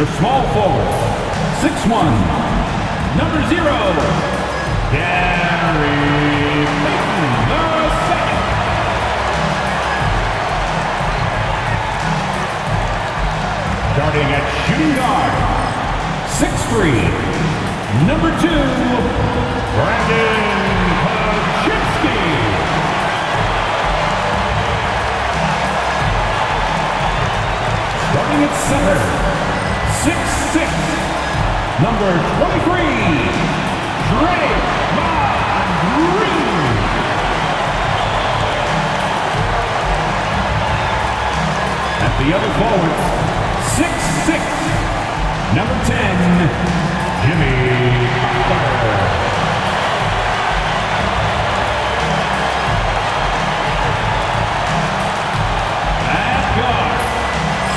The small forward, 6'1", number 0, Gary Payton, the second. Starting at shooting guard, 6'3", number 2, Brandon Pajewski. Starting at center, 6'6", number 23, Draymond Green. At the other forward, 6'6", number 10, Jimmy Butler. At guard,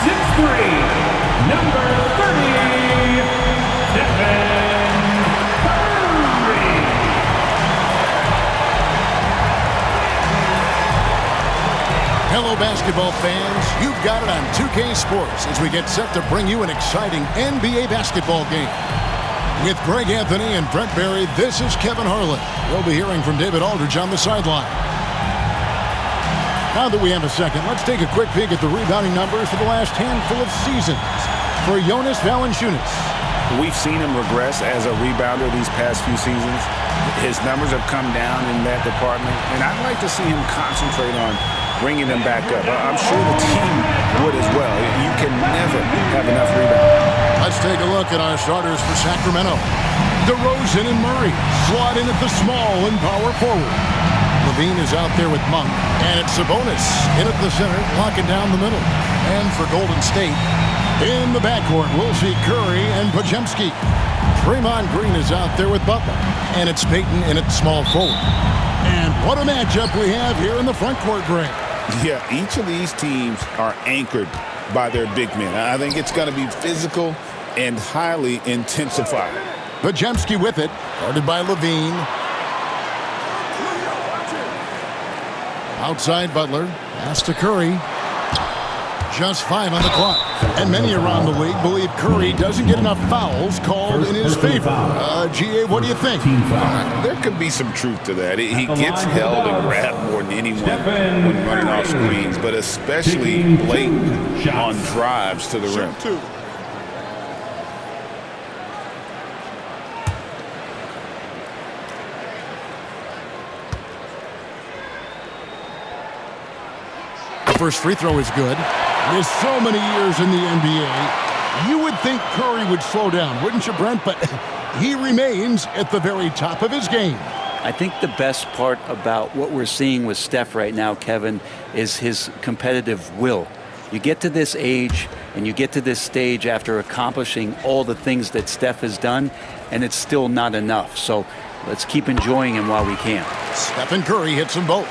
6'3", number 30, Stephen Curry. Hello, basketball fans. You've got it on 2K Sports as we get set to bring you an exciting NBA basketball game. With Greg Anthony and Brent Barry, this is Kevin Harlan. We'll be hearing from David Aldridge on the sideline. Now that we have a second, let's take a quick peek at the rebounding numbers for the last handful of seasons for Jonas Valanciunas. We've seen him regress as a rebounder these past few seasons. His numbers have come down in that department, and I'd like to see him concentrate on bringing them back up. I'm sure the team would as well. You can never have enough rebounding. Let's take a look at our starters for Sacramento. DeRozan and Murray slot in at the small and power forward. Levine is out there with Monk, and it's Sabonis in at the center, locking down the middle. And for Golden State, in the backcourt, we'll see Curry and Pajewski. Draymond Green is out there with Butler, and it's Payton in at small forward. And what a matchup we have here in the front court, Greg. Yeah, each of these teams are anchored by their big men. I think it's going to be physical and highly intensified. Pajewski with it, guarded by Levine. Outside Butler, pass to Curry. Just 5 on the clock. And many around the league believe Curry doesn't get enough fouls called in his favor. GA, what do you think? There could be some truth to that. He gets held and grabbed more than anyone when running off screens, but especially late on drives to the rim. The first free throw is good. With so many years in the NBA, you would think Curry would slow down, wouldn't you, Brent? But he remains at the very top of his game. I think the best part about what we're seeing with Steph right now, Kevin, is his competitive will. You get to this age and you get to this stage after accomplishing all the things that Steph has done, and it's still not enough. So let's keep enjoying him while we can. Stephen Curry hits them both.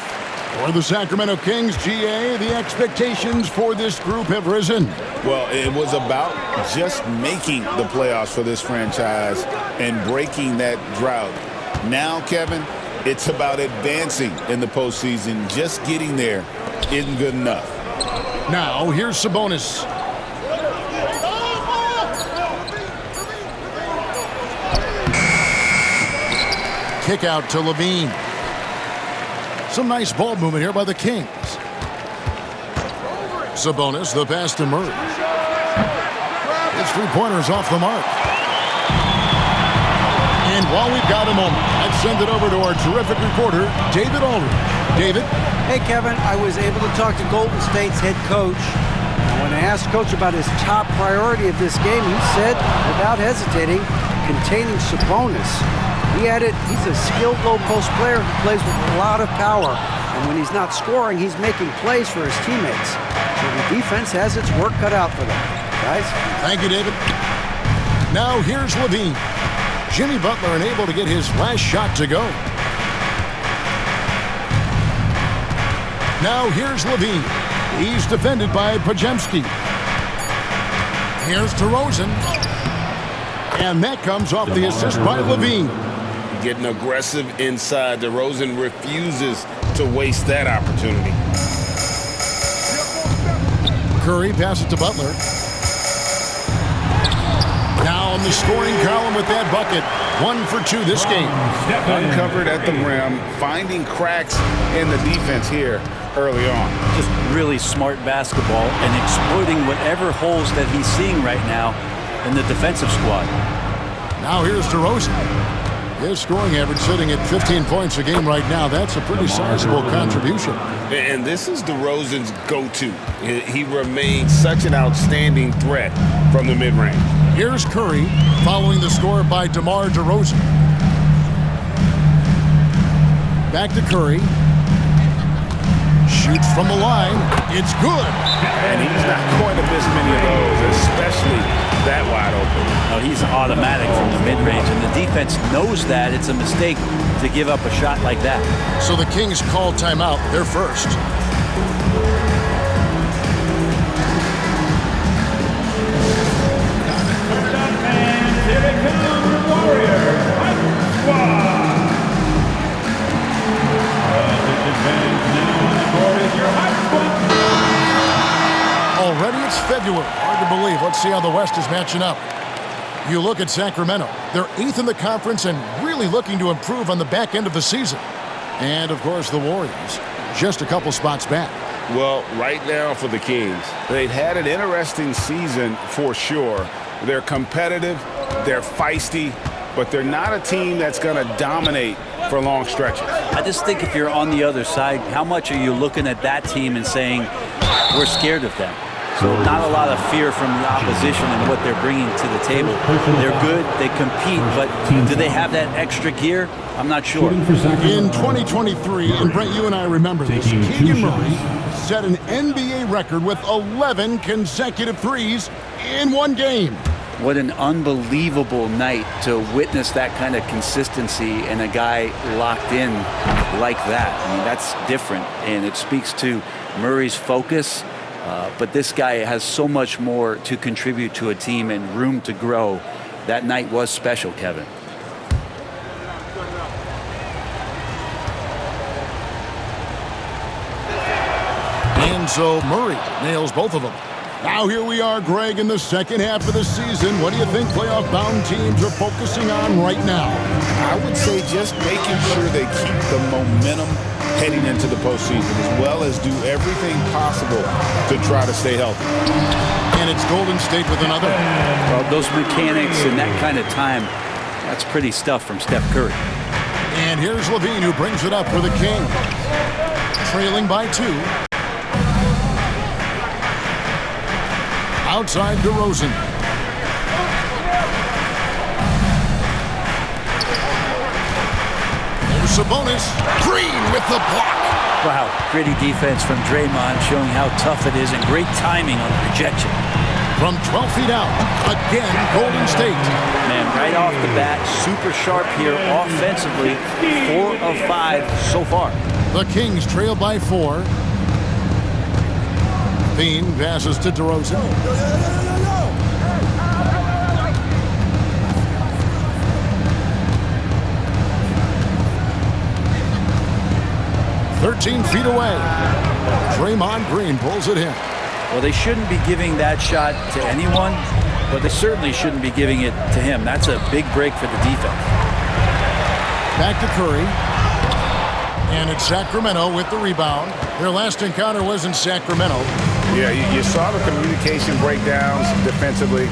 For the Sacramento Kings, GA, the expectations for this group have risen. Well, it was about just making the playoffs for this franchise and breaking that drought. Now, Kevin, it's about advancing in the postseason. Just getting there isn't good enough. Now, here's Sabonis. Kick out to Levine. Some nice ball movement here by the Kings. Sabonis, the pass to Murray. His three-pointer's off the mark. And while we've got a moment, let's send it over to our terrific reporter, David Aldridge. David? Hey, Kevin. I was able to talk to Golden State's head coach. And when I asked Coach about his top priority of this game, he said, without hesitating, containing Sabonis. He added, he's a skilled low-post player who plays with a lot of power. And when he's not scoring, he's making plays for his teammates. So the defense has its work cut out for them. Guys? Thank you, David. Now here's Levine. Jimmy Butler unable to get his last shot to go. Now here's Levine. He's defended by Pajewski. Here's DeRozan. And that comes off the assist by Levine. Getting aggressive inside. DeRozan refuses to waste that opportunity. Curry passes to Butler. on the scoring column with that bucket. 1 for 2 this game. Uncovered at the rim, finding cracks in the defense here early on. Just really smart basketball and exploiting whatever holes that he's seeing right now in the defensive squad. Now here's DeRozan. His scoring average sitting at 15 points a game right now. That's a pretty sizable contribution. And this is DeRozan's go-to. He remains such an outstanding threat from the mid-range. Here's Curry following the score by DeMar DeRozan. Back to Curry. Shoots from the line. It's good. And he's not going to miss many of those, especially that wide open. No, he's automatic from the mid-range, and the defense knows that it's a mistake to give up a shot like that. So the Kings call timeout. They're first. And here they come, Warriors. High squad. Disadvantage now on the board is your high squad. Already it's February. Hard to believe. Let's see how the West is matching up. You look at Sacramento. They're 8th in the conference and really looking to improve on the back end of the season. And, of course, the Warriors, just a couple spots back. Well, right now for the Kings, They've had an interesting season for sure. They're competitive, they're feisty, but they're not a team that's going to dominate for long stretches. I just think if you're on the other side, how much are you looking at that team and saying, we're scared of them? So not a lot of fear from the opposition and what they're bringing to the table. They're good, they compete, but do they have that extra gear? I'm not sure. In 2023, and Brent, you and I remember this, Keegan Murray set an NBA record with 11 consecutive threes in one game. What an unbelievable night to witness that kind of consistency and a guy locked in like that. I mean, that's different, and it speaks to Murray's focus. But this guy has so much more to contribute to a team and room to grow. That night was special, Kevin. And so Murray nails both of them. Now here we are, Greg, in the second half of the season. What do you think playoff-bound teams are focusing on right now? I would say just making sure they keep the momentum heading into the postseason, as well as do everything possible to try to stay healthy. And it's Golden State with another. Well, those mechanics and that kind of time, that's pretty stuff from Steph Curry. And here's Levine, who brings it up for the Kings. Trailing by 2. Outside DeRozan. There's Sabonis. Green with the block. Wow, gritty defense from Draymond, showing how tough it is, and great timing on the rejection. From 12 feet out, again, Golden State. Man, right off the bat, super sharp here offensively. 4 of 5 so far. The Kings trail by 4. Bean passes to DeRozan. 13 feet away. Draymond Green pulls it in. Well, they shouldn't be giving that shot to anyone, but they certainly shouldn't be giving it to him. That's a big break for the defense. Back to Curry. And it's Sacramento with the rebound. Their last encounter was in Sacramento. Yeah, you saw the communication breakdowns defensively,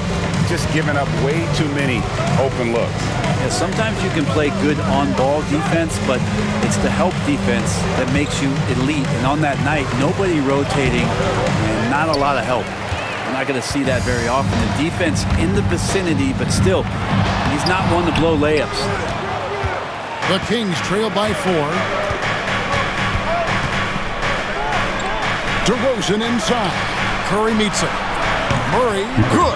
just giving up way too many open looks. Yeah, sometimes you can play good on-ball defense, but it's the help defense that makes you elite. And on that night, nobody rotating and not a lot of help. We're not going to see that very often. The defense in the vicinity, but still, he's not one to blow layups. The Kings trail by 4. DeRozan inside. Curry meets him. Murray, good.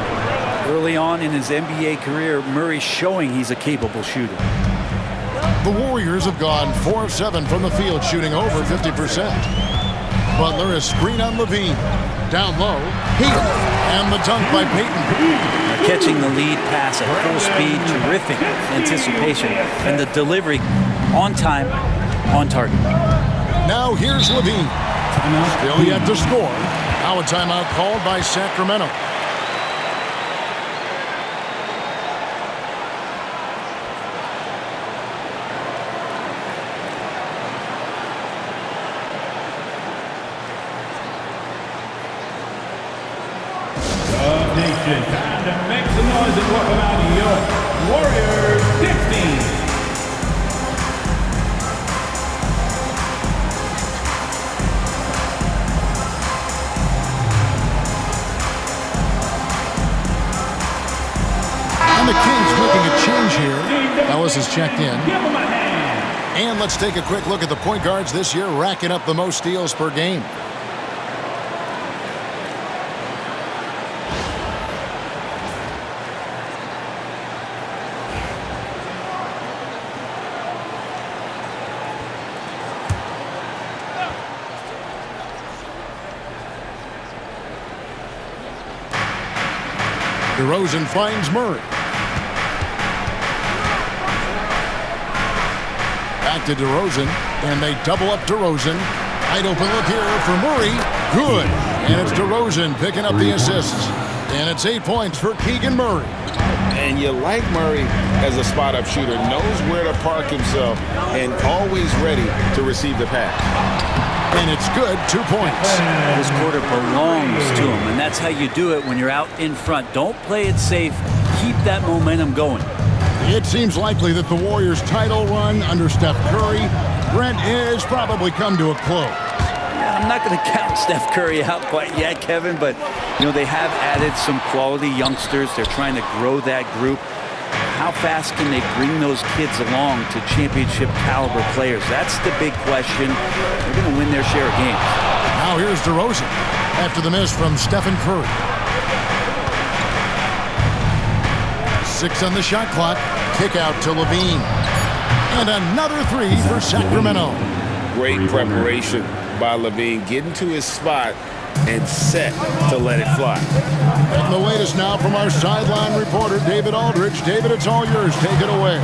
Early on in his NBA career, Murray showing he's a capable shooter. The Warriors have gone 4 of 7 from the field, shooting over 50%. Butler is screen on Levine. Down low, Heater, and the dunk by Payton. Catching the lead pass at full speed, terrific anticipation, and the delivery on time, on target. Now here's Levine. Still yet to score. Now a timeout called by Sacramento. attention. Time to make some noise and welcome out your Warriors 15. And the Kings making a change here. Ellis has checked in. Give him a hand. And let's take a quick look at the point guards this year, racking up the most steals per game. DeRozan finds Murray. Back to DeRozan, and they double up DeRozan. Wide open look here for Murray. Good. And it's DeRozan picking up the assists. And it's 8 points for Keegan Murray. And you like Murray as a spot-up shooter, knows where to park himself, and always ready to receive the pass. And it's good, 2 points. This quarter belongs to him, and that's how you do it when you're out in front. Don't play it safe. Keep that momentum going. It seems likely that the Warriors' title run under Steph Curry, Brent, is probably come to a close. Yeah, I'm not going to count Steph Curry out quite yet, Kevin, but they have added some quality youngsters. They're trying to grow that group. How fast can they bring those kids along to championship caliber players? That's the big question. They're going to win their share of games. Now here's DeRozan after the miss from Stephen Curry. 6 on the shot clock. Kick out to Levine. And another 3 for Sacramento. Great preparation by Levine, getting to his spot and set to let it fly. And the latest now from our sideline reporter, David Aldridge. David, it's all yours. Take it away.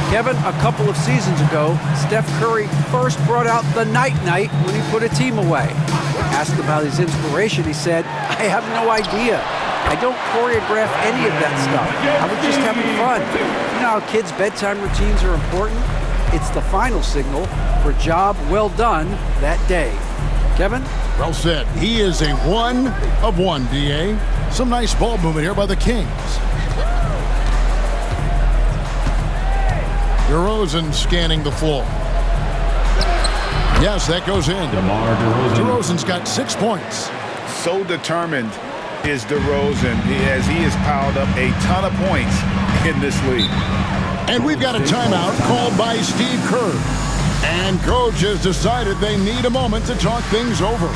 Kevin, a couple of seasons ago, Steph Curry first brought out the night-night when he put a team away. Asked about his inspiration, he said, "I have no idea. I don't choreograph any of that stuff. I was just having fun." You know how kids' bedtime routines are important? It's the final signal for job well done that day. Kevin? Well said. He is a 1 of 1, D.A. Some nice ball movement here by the Kings. DeRozan scanning the floor. Yes, that goes in. DeMar DeRozan. DeRozan's got 6 points. So determined is DeRozan as he has piled up a ton of points in this league. And we've got a timeout called by Steve Kerr. And coach has decided they need a moment to talk things over.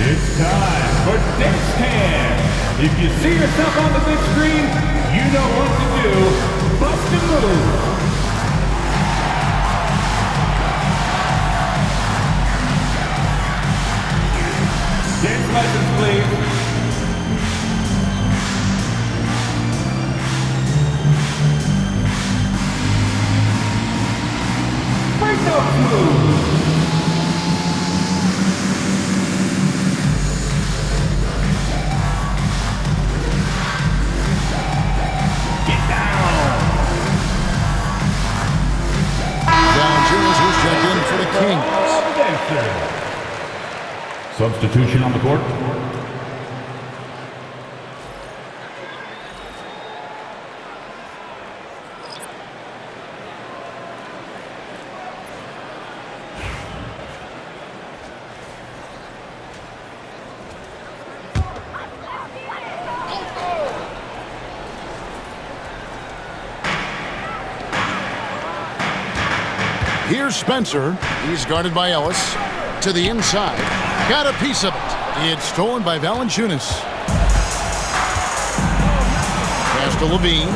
It's time for Dance Cam. If you see yourself on the big screen, you know what to do. Bust a move. Dance license, please. Break those moves. Get down. Valanciunas who's checked in for the Kings. Dancer. Substitution on the court. Here's Spencer. He's guarded by Ellis. To the inside. Got a piece of it. It's stolen by Valanciunas. Pass to Levine.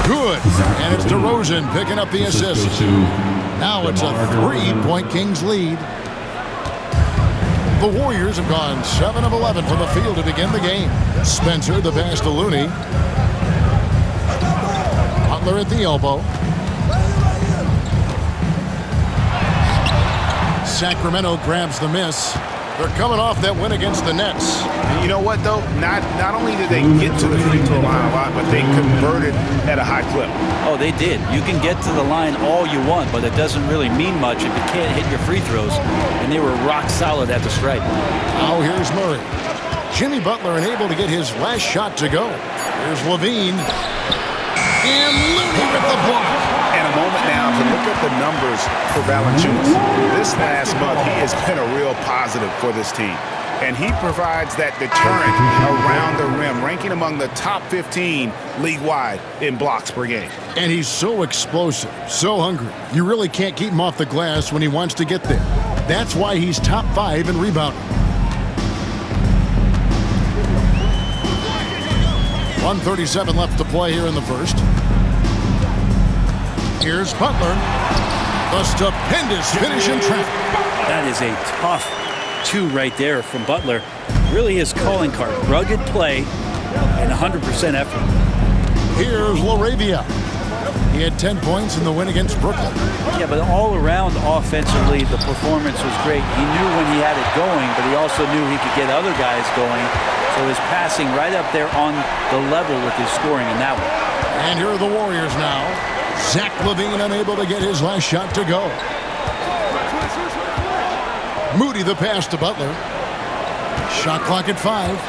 Good. And it's DeRozan picking up the assist. Now it's a 3-point Kings lead. The Warriors have gone 7 of 11 from the field to begin the game. Spencer, the pass to Looney. Butler at the elbow. Sacramento grabs the miss. They're coming off that win against the Nets. And you know what, though? Not only did they get to the free throw line a lot, but they converted at a high clip. Oh, they did. You can get to the line all you want, but it doesn't really mean much if you can't hit your free throws. And they were rock solid at the stripe. Now here's Murray. Jimmy Butler unable to get his last shot to go. Here's Levine. And Looney with the block. And a moment now to look at the numbers for Valanciunas. This last month, he has been a real positive for this team. And he provides that deterrent around the rim, ranking among the top 15 league-wide in blocks per game. And he's so explosive, so hungry. You really can't keep him off the glass when he wants to get there. That's why he's top 5 in rebounding. 1:37 left to play here in the first. Here's Butler. The stupendous finish in traffic. That is a tough 2 right there from Butler. Really his calling card. Rugged play and 100% effort. Here's LaRavia. He had 10 points in the win against Brooklyn. Yeah, but all around offensively, the performance was great. He knew when he had it going, but he also knew he could get other guys going. So his passing right up there on the level with his scoring in that one. And here are the Warriors now. Zach LaVine unable to get his last shot to go. Moody the pass to Butler. Shot clock at 5.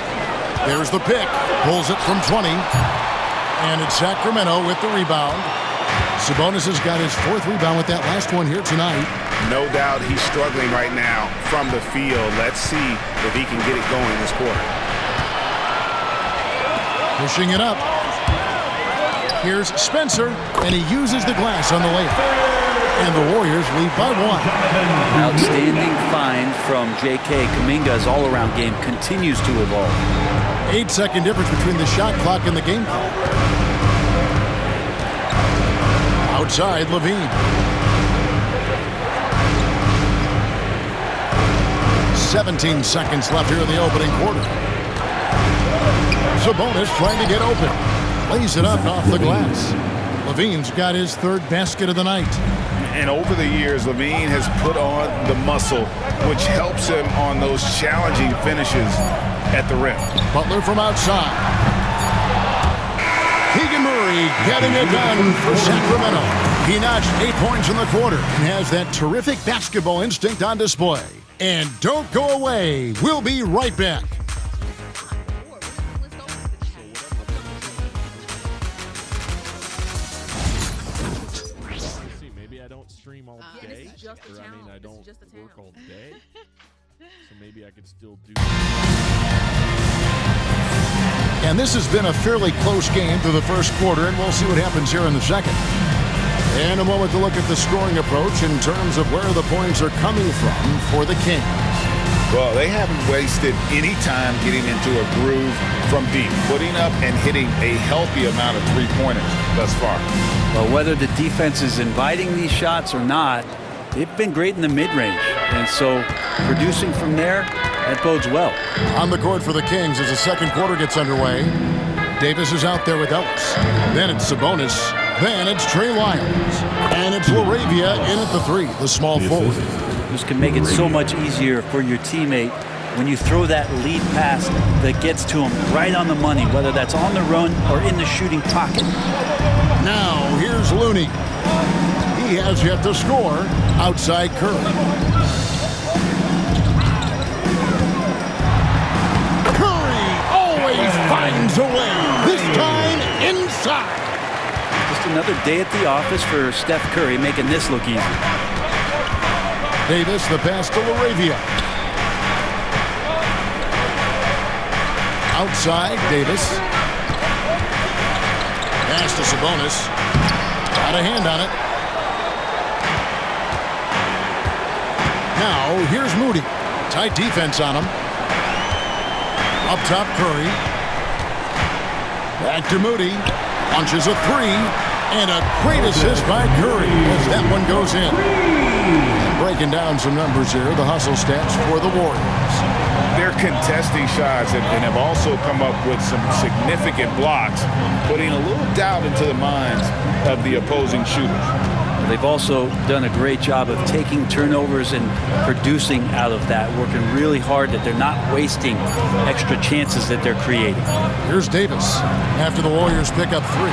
There's the pick. Pulls it from 20. And it's Sacramento with the rebound. Sabonis has got his 4th rebound with that last one here tonight. No doubt he's struggling right now from the field. Let's see if he can get it going this quarter. Pushing it up. Here's Spencer, and he uses the glass on the layup. And the Warriors lead by 1. Outstanding find from J.K. Kuminga's all-around game continues to evolve. 8-second difference between the shot clock and the game clock. Outside, Levine. 17 seconds left here in the opening quarter. Sabonis trying to get open. Lays it up and off the glass. Levine's got his 3rd basket of the night. And over the years, Levine has put on the muscle, which helps him on those challenging finishes at the rim. Butler from outside. Keegan Murray getting it done for Sacramento. He notched 8 points in the quarter and has that terrific basketball instinct on display. And don't go away. We'll be right back. I don't work all day, so maybe I could still do. And this has been a fairly close game through the first quarter, and we'll see what happens here in the second. And a moment to look at the scoring approach in terms of where the points are coming from for the Kings. Well, they haven't wasted any time getting into a groove from deep, putting up and hitting a healthy amount of three-pointers thus far. Well, whether the defense is inviting these shots or not, they've been great in the mid-range. And so producing from there, that bodes well. On the court for the Kings as the second quarter gets underway. Davis is out there with Ellis. Then it's Sabonis. Then it's Trey Lyons. And it's LaRavia in at the 3, the small forward. This can make it so much easier for your teammate when you throw that lead pass that gets to him right on the money, whether that's on the run or in the shooting pocket. Now here's Looney. He has yet to score outside Curry. Curry always finds a way, this time inside. Just another day at the office for Steph Curry, making this look easy. Davis, the pass to LaRavia. Outside, Davis. Pass to Sabonis. Got a hand on it. Now, here's Moody. Tight defense on him. Up top, Curry. Back to Moody. Launches a 3. And a great assist by Curry as that one goes in. And breaking down some numbers here, the hustle stats for the Warriors. They're contesting shots and have also come up with some significant blocks, putting a little doubt into the minds of the opposing shooters. they've also done a great job of taking turnovers and producing out of that, working really hard that they're not wasting extra chances that they're creating. Here's Davis after the Warriors pick up 3.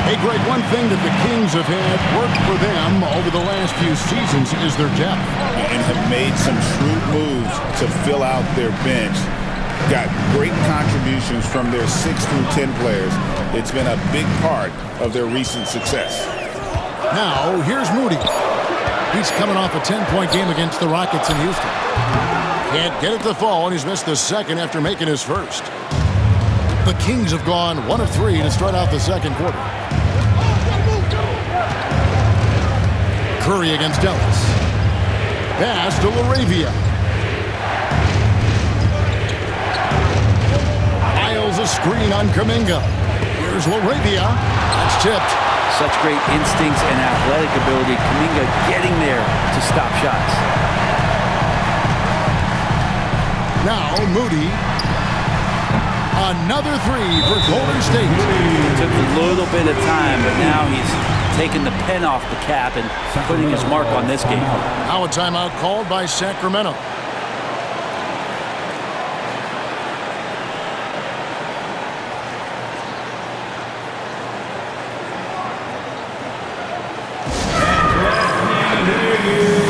Hey, Greg, one thing that the Kings have had work for them over the last few seasons is their depth. And have made some shrewd moves to fill out their bench. Got great contributions from their 6 through 10 players. It's been a big part of their recent success. Now, here's Moody. He's coming off a 10-point game against the Rockets in Houston. Can't get it to fall, and he's missed the second after making his first. The Kings have gone 1 of 3 to start out the second quarter. Curry against Ellis. Pass to LaRavia. Isles a screen on Kuminga. Here's LaRavia. That's tipped. Such great instincts and athletic ability. Kuminga getting there to stop shots. Now Moody. Another 3 for Golden State. It took a little bit of time, but now he's taking the pen off the cap and putting his mark on this game. Now a timeout called by Sacramento.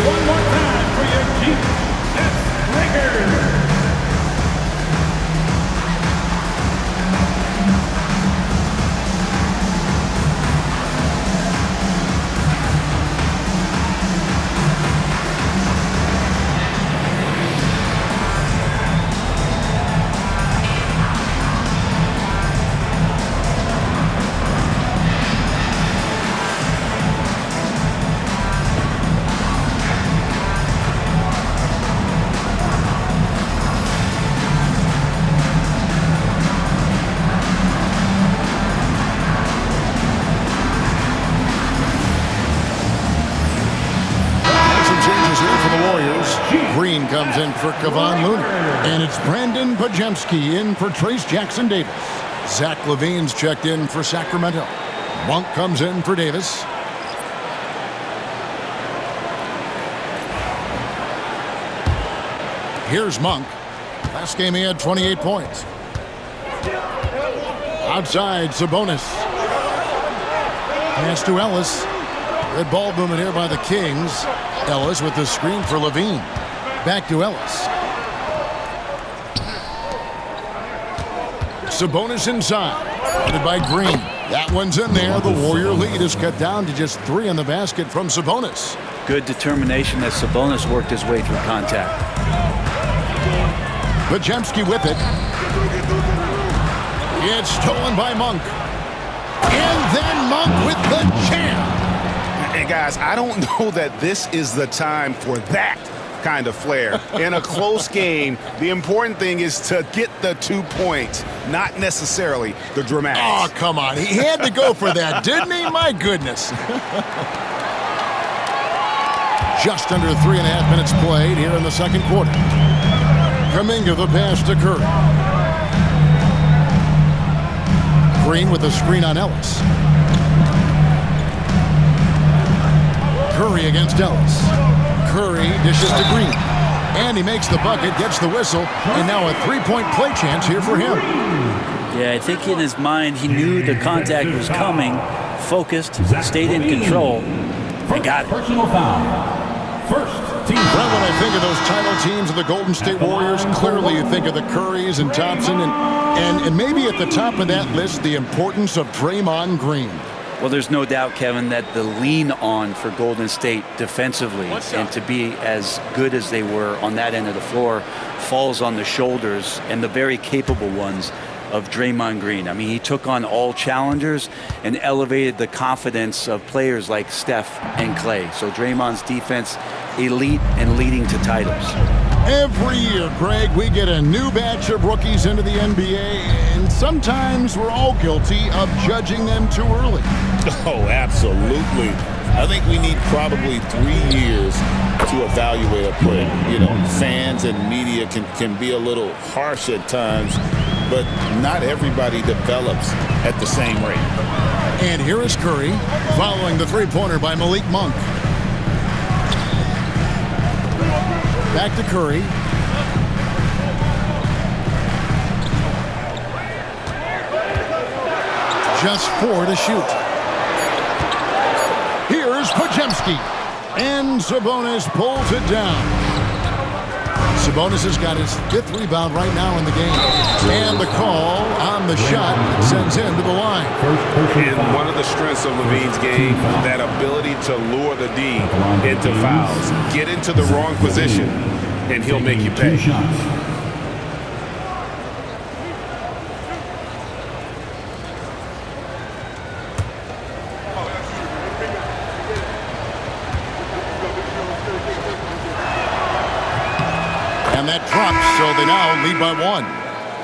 One more time for your GS Lakers. Green comes in for Kevon Looney. And it's Brandon Pajemski in for Trace Jackson Davis. Zach LaVine's checked in for Sacramento. Monk comes in for Davis. Here's Monk. Last game he had 28 points. Outside, Sabonis. Pass to Ellis. Good ball movement here by the Kings. Ellis with the screen for LaVine. Back to Ellis. Sabonis inside. Guarded by Green. That one's in there. The Warrior lead is cut down to just 3 in the basket from Sabonis. Good determination as Sabonis worked his way through contact. Pajemski with it. It's stolen by Monk. And then Monk with the jam. And guys, I don't know that this is the time for that kind of flair. In a close game, the important thing is to get the 2 points, not necessarily the dramatics. Oh, come on. He had to go for that, didn't he? My goodness. Just under 3.5 minutes played here in the second quarter. Kuminga the pass to Curry. Green with the screen on Ellis. Curry against Ellis. Curry dishes to Green. And he makes the bucket, gets the whistle, and now a 3-point play chance here for him. Yeah, I think in his mind he knew the contact was coming, focused, stayed in control, and got it. Personal foul. First team. Well, when I think of those title teams of the Golden State Warriors, clearly you think of the Currys and Thompson, and maybe at the top of that list, the importance of Draymond Green. Well, there's no doubt, Kevin, that the lean on for Golden State defensively and to be as good as they were on that end of the floor falls on the shoulders, and the very capable ones, of Draymond Green. I mean, he took on all challengers and elevated the confidence of players like Steph and Clay. So Draymond's defense, elite and leading to titles. Every year, Greg, we get a new batch of rookies into the NBA, and sometimes we're all guilty of judging them too early. Oh, absolutely. I think we need probably 3 years to evaluate a player. You know, fans and media can be a little harsh at times, but not everybody develops at the same rate. And here is Curry following the three-pointer by Malik Monk. Back to Curry. Just 4 to shoot. Here's Podziemski. And Sabonis pulls it down. Sabonis has got his 5th rebound right now in the game. And the call on the shot sends him to the line. And one of the strengths of Levine's game, that ability to lure the D into fouls. Get into the wrong position, and he'll make you pay. And that drops, so they now lead by 1.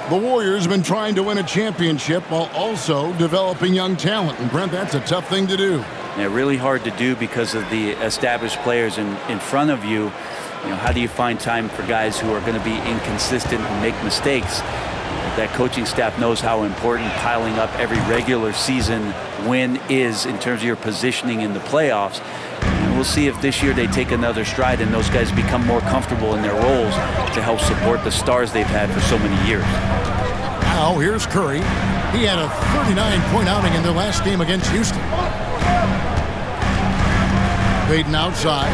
The Warriors have been trying to win a championship while also developing young talent. And Brent, that's a tough thing to do. Yeah, really hard to do because of the established players in front of you. You know, how do you find time for guys who are going to be inconsistent and make mistakes? That coaching staff knows how important piling up every regular season win is in terms of your positioning in the playoffs. And we'll see if this year they take another stride and those guys become more comfortable in their roles to help support the stars they've had for so many years. Now here's Curry. He had a 39-point outing in their last game against Houston. Baden outside.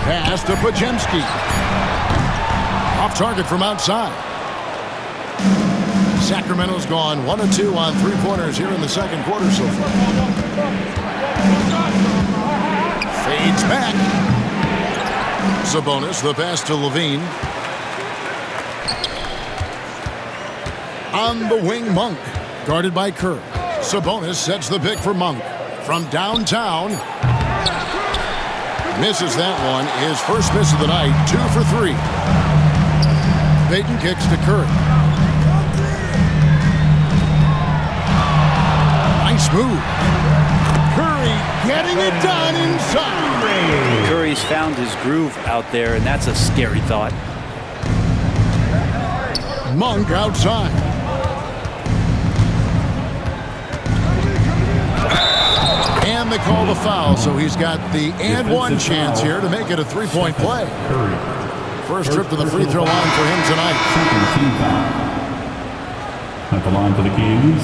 Pass to Podziemski. Off target from outside. Sacramento's gone 1 of 2 on three-pointers here in the second quarter so far. Fades back. Sabonis, the pass to Levine. On the wing, Monk, guarded by Kerr. Sabonis sets the pick for Monk. From downtown. Misses that one. His first miss of the night, 2 for 3. Baden kicks to Curry. Nice move. Curry getting it done inside. Curry's found his groove out there, and that's a scary thought. Monk outside. And they call the foul, so he's got the and one chance here to make it a three-point play. First trip to the free throw line for him tonight. Second team foul. At the line for the Kings,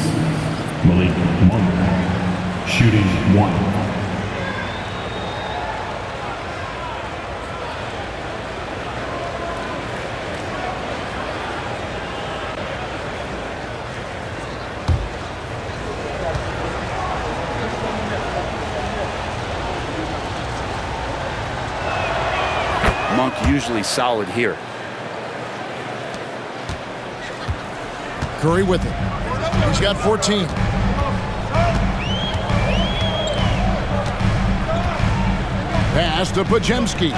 Malik Monk, shooting 1. Monk usually solid here. Curry with it. He's got 14. Pass to Podziemski.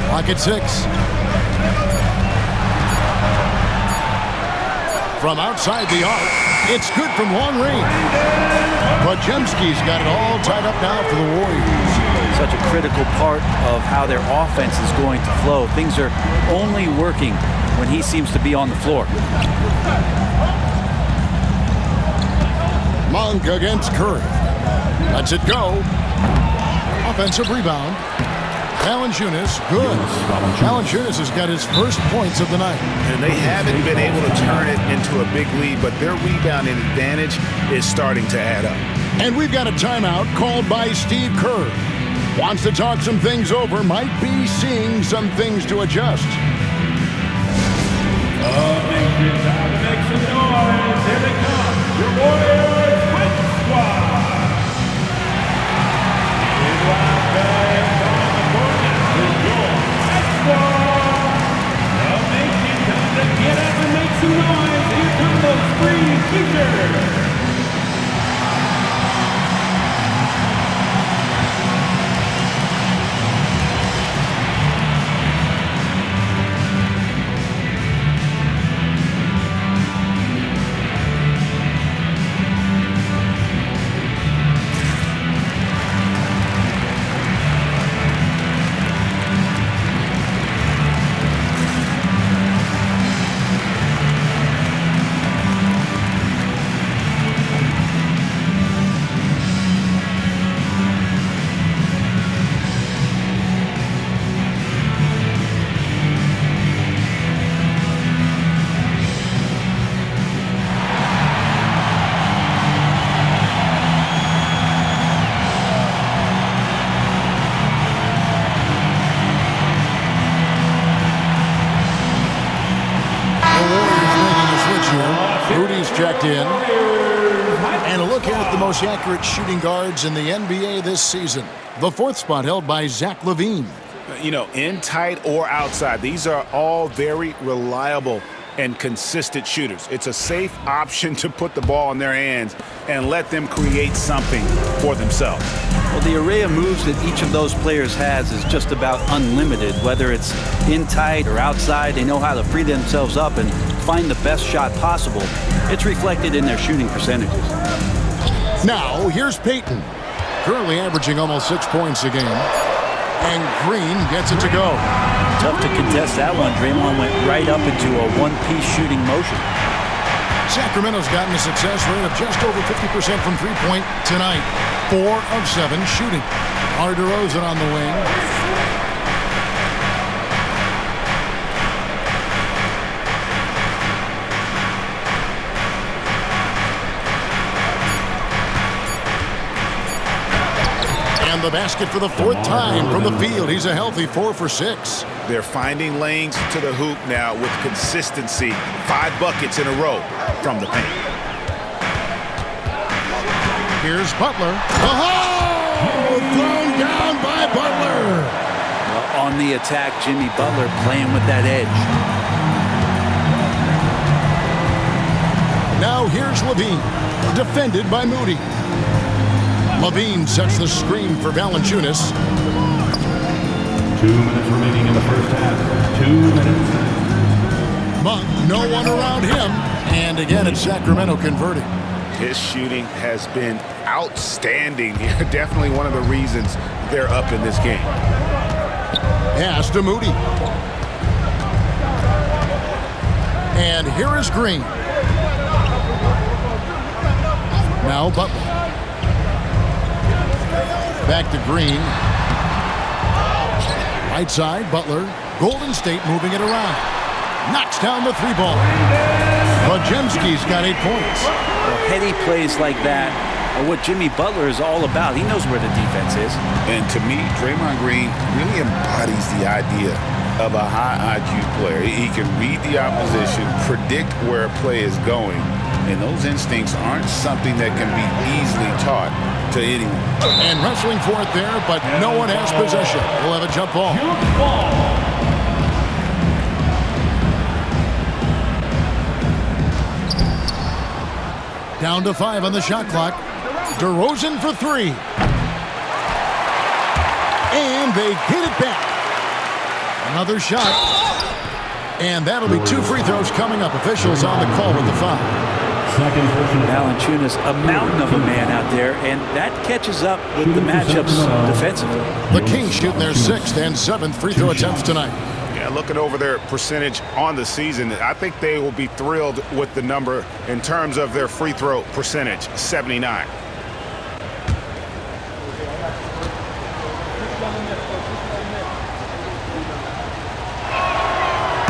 Clock at 6. From outside the arc, it's good from long range. Podziemski's got it all tied up now for the Warriors. Such a critical part of how their offense is going to flow. Things are only working when he seems to be on the floor. Monk against Curry. Lets it go. Offensive rebound. Valanciunas, good. Valanciunas has got his first points of the night. And they haven't been able to turn it into a big lead, but their rebounding advantage is starting to add up. And we've got a timeout called by Steve Kerr. Wants to talk some things over, might be seeing some things to adjust. Make some noise. Here they come. Your Warriors Quick Squad. Meanwhile, guys on the court is your Quick Squad. Now make it time to get up and make some noise. Here come those free features. checked in. And a look here at the most accurate shooting guards in the NBA this season. The 4th spot held by Zach LaVine. You know, in tight or outside, these are all very reliable and consistent shooters. It's a safe option to put the ball in their hands and let them create something for themselves. Well, the array of moves that each of those players has is just about unlimited. Whether it's in tight or outside, they know how to free themselves up and find the best shot possible. It's reflected in their shooting percentages. Now, here's Peyton, currently averaging almost 6 points a game. And Green gets it to go. Tough to contest that one. Draymond went right up into a one-piece shooting motion. Sacramento's gotten a success rate of just over 50% from three-point tonight. 4 of 7 shooting. DeRozan on the wing. And the basket for the 4th time from the field. He's a healthy 4 for 6. They're finding lanes to the hoop now with consistency. 5 buckets in a row from the paint. Here's Butler. Oh! Thrown down by Butler. Well, on the attack, Jimmy Butler playing with that edge. Now here's LaVine, defended by Moody. LaVine sets the screen for Valanciunas. 2 minutes remaining in the first half. 2 minutes. Monk, no one around him. And again, it's Sacramento converting. His shooting has been outstanding. Definitely one of the reasons they're up in this game. Pass to Moody. And here is Green. Now Butler. Back to Green. Right side, Butler. Golden State moving it around. Knocks down the 3-ball. Podziemski's got 8 points. Well, heady plays like that are what Jimmy Butler is all about. He knows where the defense is. And to me, Draymond Green really embodies the idea of a high IQ player. He can read the opposition, predict where a play is going, and those instincts aren't something that can be easily taught to anyone. And wrestling for it there, but no one has possession. We'll have a jump ball. Down to 5 on the shot clock. DeRozan for 3. And they get it back. Another shot. And that'll be 2 free throws coming up. Officials on the call with the foul. Valanciunas, a mountain of a man out there, and that catches up with the matchups defensively. The Kings shooting their 6th and 7th free throw attempts tonight. Yeah, looking over their percentage on the season, I think they will be thrilled with the number in terms of their free throw percentage, 79.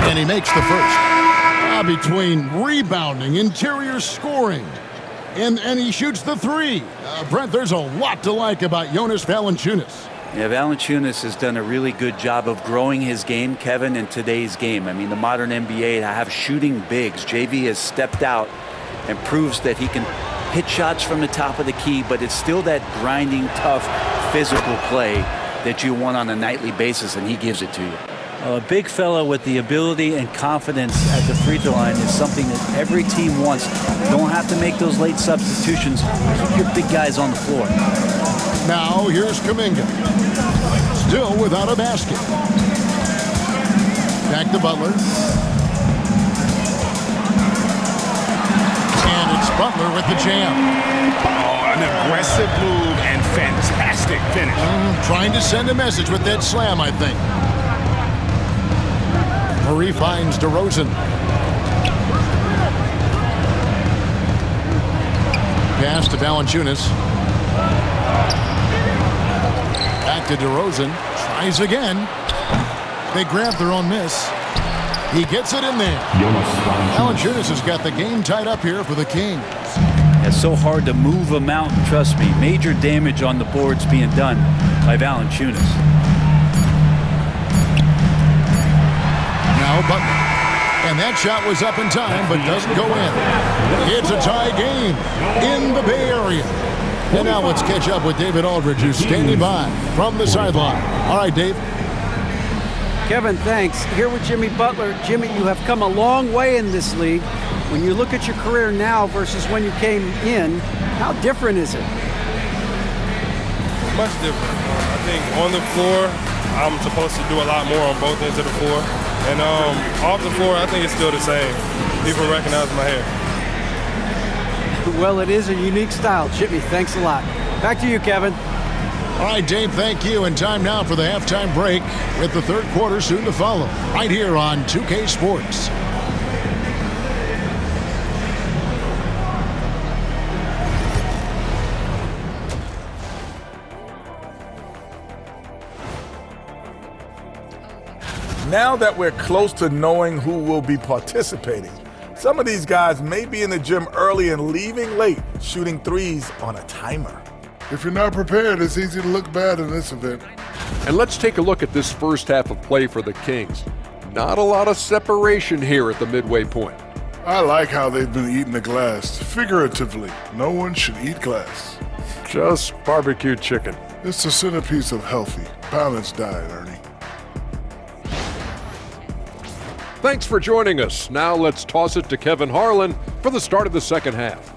And he makes the first. Between rebounding, interior scoring, and he shoots the 3. Brent, there's a lot to like about Jonas Valanciunas. Yeah, Valanciunas has done a really good job of growing his game, Kevin, in today's game. I mean, the modern NBA have shooting bigs. JV has stepped out and proves that he can hit shots from the top of the key, but it's still that grinding, tough, physical play that you want on a nightly basis, and he gives it to you. A big fella with the ability and confidence at the free throw line is something that every team wants. Don't have to make those late substitutions. Keep your big guys on the floor. Now here's Kuminga. Still without a basket. Back to Butler. And it's Butler with the jam. Oh, an aggressive move and fantastic finish. Trying to send a message with that slam, I think. Murray finds DeRozan. Pass to Valanciunas. Back to DeRozan. Tries again. They grab their own miss. He gets it in there. Valanciunas has got the game tied up here for the Kings. It's so hard to move a mountain, trust me. Major damage on the boards being done by Valanciunas. Butler. And And that shot was up in time, but doesn't go in. It's a tie game in the Bay Area. And now let's catch up with David Aldridge, who's standing by from the sideline. All right, Dave. Kevin, thanks. Here with Jimmy Butler. Jimmy, you have come a long way in this league. When you look at your career now versus when you came in, how different is it? Much different. I think on the floor, I'm supposed to do a lot more on both ends of the floor. And off the floor, I think it's still the same. People recognize my hair. Well, it is a unique style. Jimmy, thanks a lot. Back to you, Kevin. All right, Dave, thank you. And time now for the halftime break with the third quarter soon to follow right here on 2K Sports. Now that we're close to knowing who will be participating, some of these guys may be in the gym early and leaving late, shooting threes on a timer. If you're not prepared, it's easy to look bad in this event. And let's take a look at this first half of play for the Kings. Not a lot of separation here at the midway point. I like how they've been eating the glass. Figuratively, no one should eat glass. Just barbecued chicken. It's the centerpiece of healthy, balanced diet, Ernie. Thanks for joining us. Now let's toss it to Kevin Harlan for the start of the second half.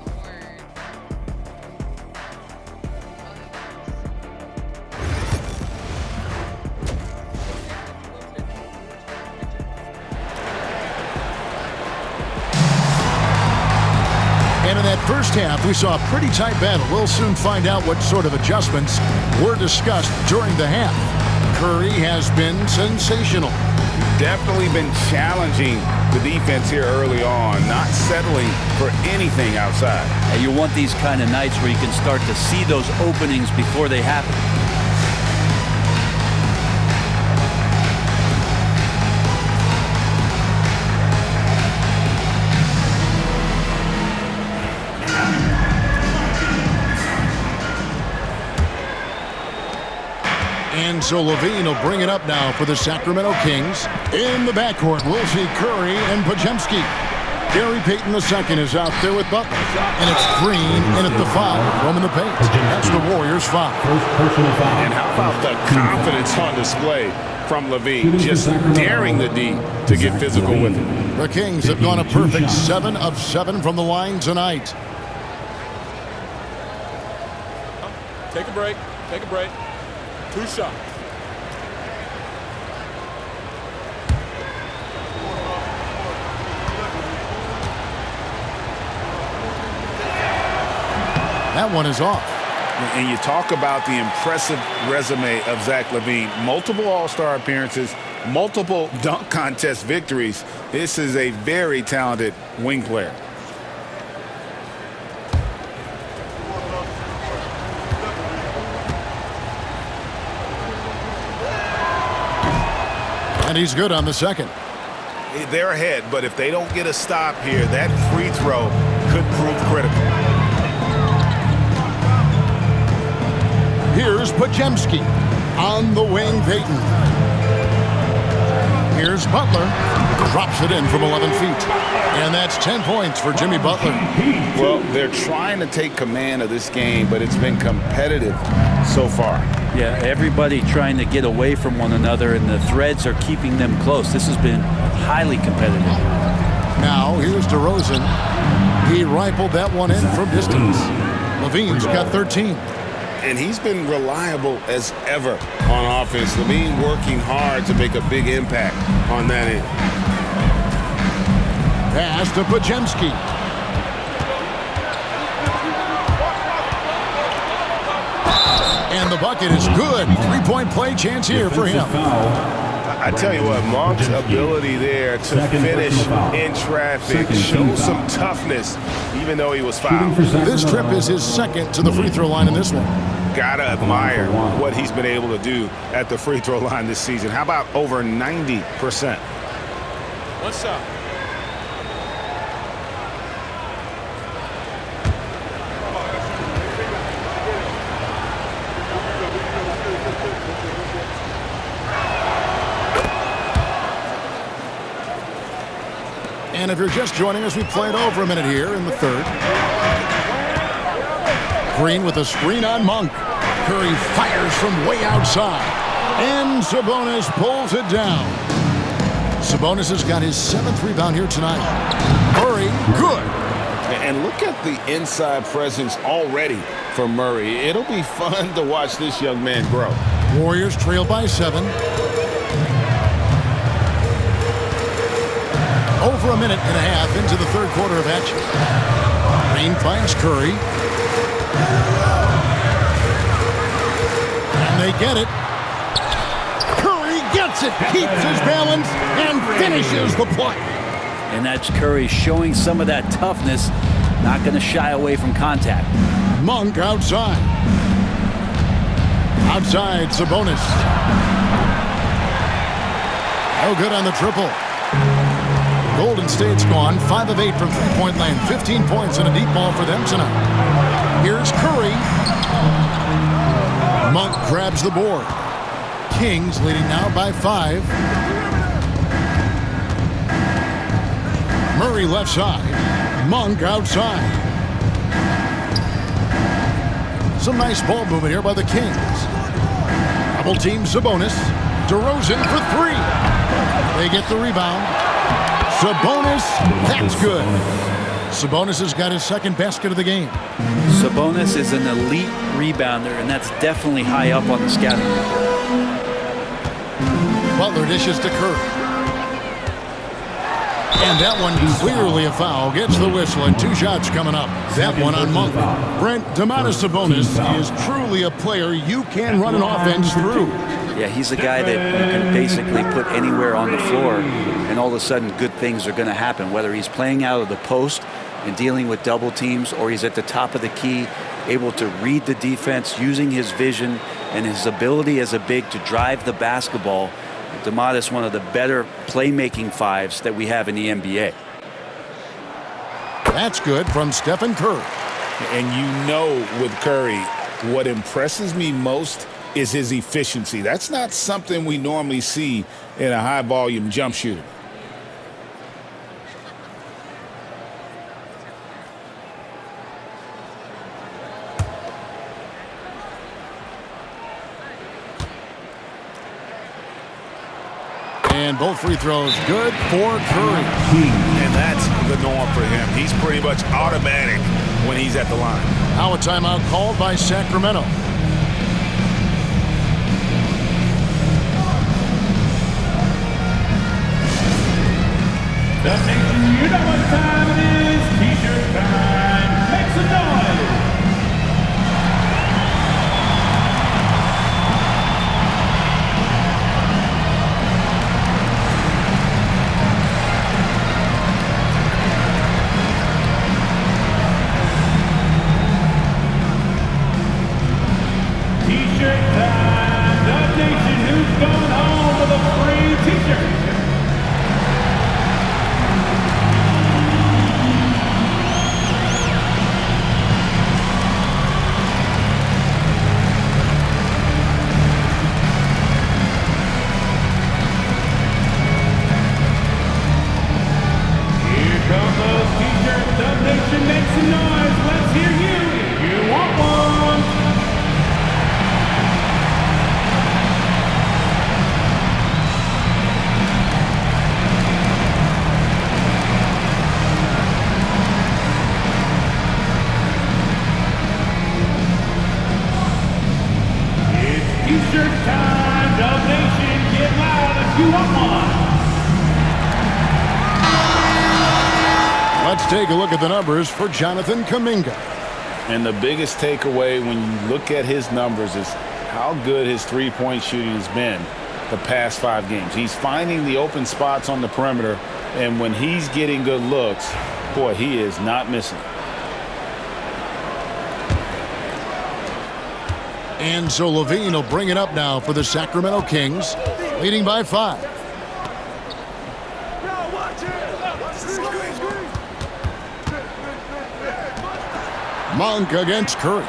And in that first half, we saw a pretty tight battle. We'll soon find out what sort of adjustments were discussed during the half. Curry has been sensational. Definitely been challenging the defense here early on, not settling for anything outside. And you want these kind of nights where you can start to see those openings before they happen. And so Levine will bring it up now for the Sacramento Kings. In the backcourt, we'll see Curry and Podziemski. Gary Payton II is out there with Butler. And it's Green in at the foul, roaming the paint. That's the Warriors' foul. And how about the confidence on display from Levine, just daring the D to get physical with it. The Kings have gone a perfect 7 of 7 from the line tonight. Take a break. Take a break. 2 shots. That one is off. And you talk about the impressive resume of Zach LaVine. Multiple All-Star appearances, multiple dunk contest victories. This is a very talented wing player. And he's good on the second. They're ahead, but if they don't get a stop here, that free throw could prove critical. Here's Podziemski on the wing, Payton. Here's Butler. Drops it in from 11 feet. And that's 10 points for Jimmy Butler. Well, they're trying to take command of this game, but it's been competitive so far. Yeah, everybody trying to get away from one another, and the threads are keeping them close. This has been highly competitive. Now, here's DeRozan. He rifled that one in from distance. Levine's got 13. And he's been reliable as ever on offense. Levine working hard to make a big impact on that end. Pass to Podziemski. And the bucket is good. Three-point play chance here for him. I tell you what, Monk's ability there to finish in traffic shows some toughness, even though he was fouled. This trip is his second to the free throw line in this one. Gotta admire what he's been able to do at the free throw line this season. How about over 90%? What's up? And if you're just joining us, we played over a minute here in the third. Green with a screen on Monk. Curry fires from way outside. And Sabonis pulls it down. Sabonis has got his 7th rebound here tonight. Murray, good. And look at the inside presence already for Murray. It'll be fun to watch this young man grow. Warriors trail by 7. Over a minute and a half into the third quarter of action. Green finds Curry. And they get it. Curry gets it, keeps his balance, and finishes the play. And that's Curry showing some of that toughness, not going to shy away from contact. Monk outside. Outside, Sabonis. No good on the triple. Golden State's gone 5 of 8 from three-point land. 15 points and a deep ball for them tonight. Here's Curry. Monk grabs the board. Kings leading now by 5. Murray left side. Monk outside. Some nice ball movement here by the Kings. Double team Sabonis. DeRozan for 3. They get the rebound. Sabonis, that's good. Sabonis has got his 2nd basket of the game. Sabonis is an elite rebounder, and that's definitely high up on the scouting report. Butler dishes to Curry. And that one clearly a foul. Gets the whistle, and 2 shots coming up. That one on Monk. Brent, Domantas Sabonis is truly a player you can run an offense through. Yeah, he's a guy that you can basically put anywhere on the floor, and all of a sudden good things are going to happen, whether he's playing out of the post and dealing with double teams, or he's at the top of the key, able to read the defense, using his vision and his ability as a big to drive the basketball. Domantas, one of the better playmaking 5s that we have in the NBA. That's good from Stephen Curry. And you know with Curry, what impresses me most is his efficiency. That's not something we normally see in a high-volume jump shooter. And both free throws good for Curry. And that's the norm for him. He's pretty much automatic when he's at the line. Now a timeout called by Sacramento. The nation, you know what time it is. T-shirt time. Make some noise. T-shirt time. The nation, who's going home with a free T-shirt? Make some noise. Let's hear you if you want one. It's T-shirt time. Dub Nation, get loud if you want one. Let's take a look at the numbers for Jonathan Kuminga. And the biggest takeaway when you look at his numbers is how good his three-point shooting has been the past 5 games. He's finding the open spots on the perimeter, and when he's getting good looks, boy, he is not missing. And so Levine will bring it up now for the Sacramento Kings, leading by 5. Monk against Curry.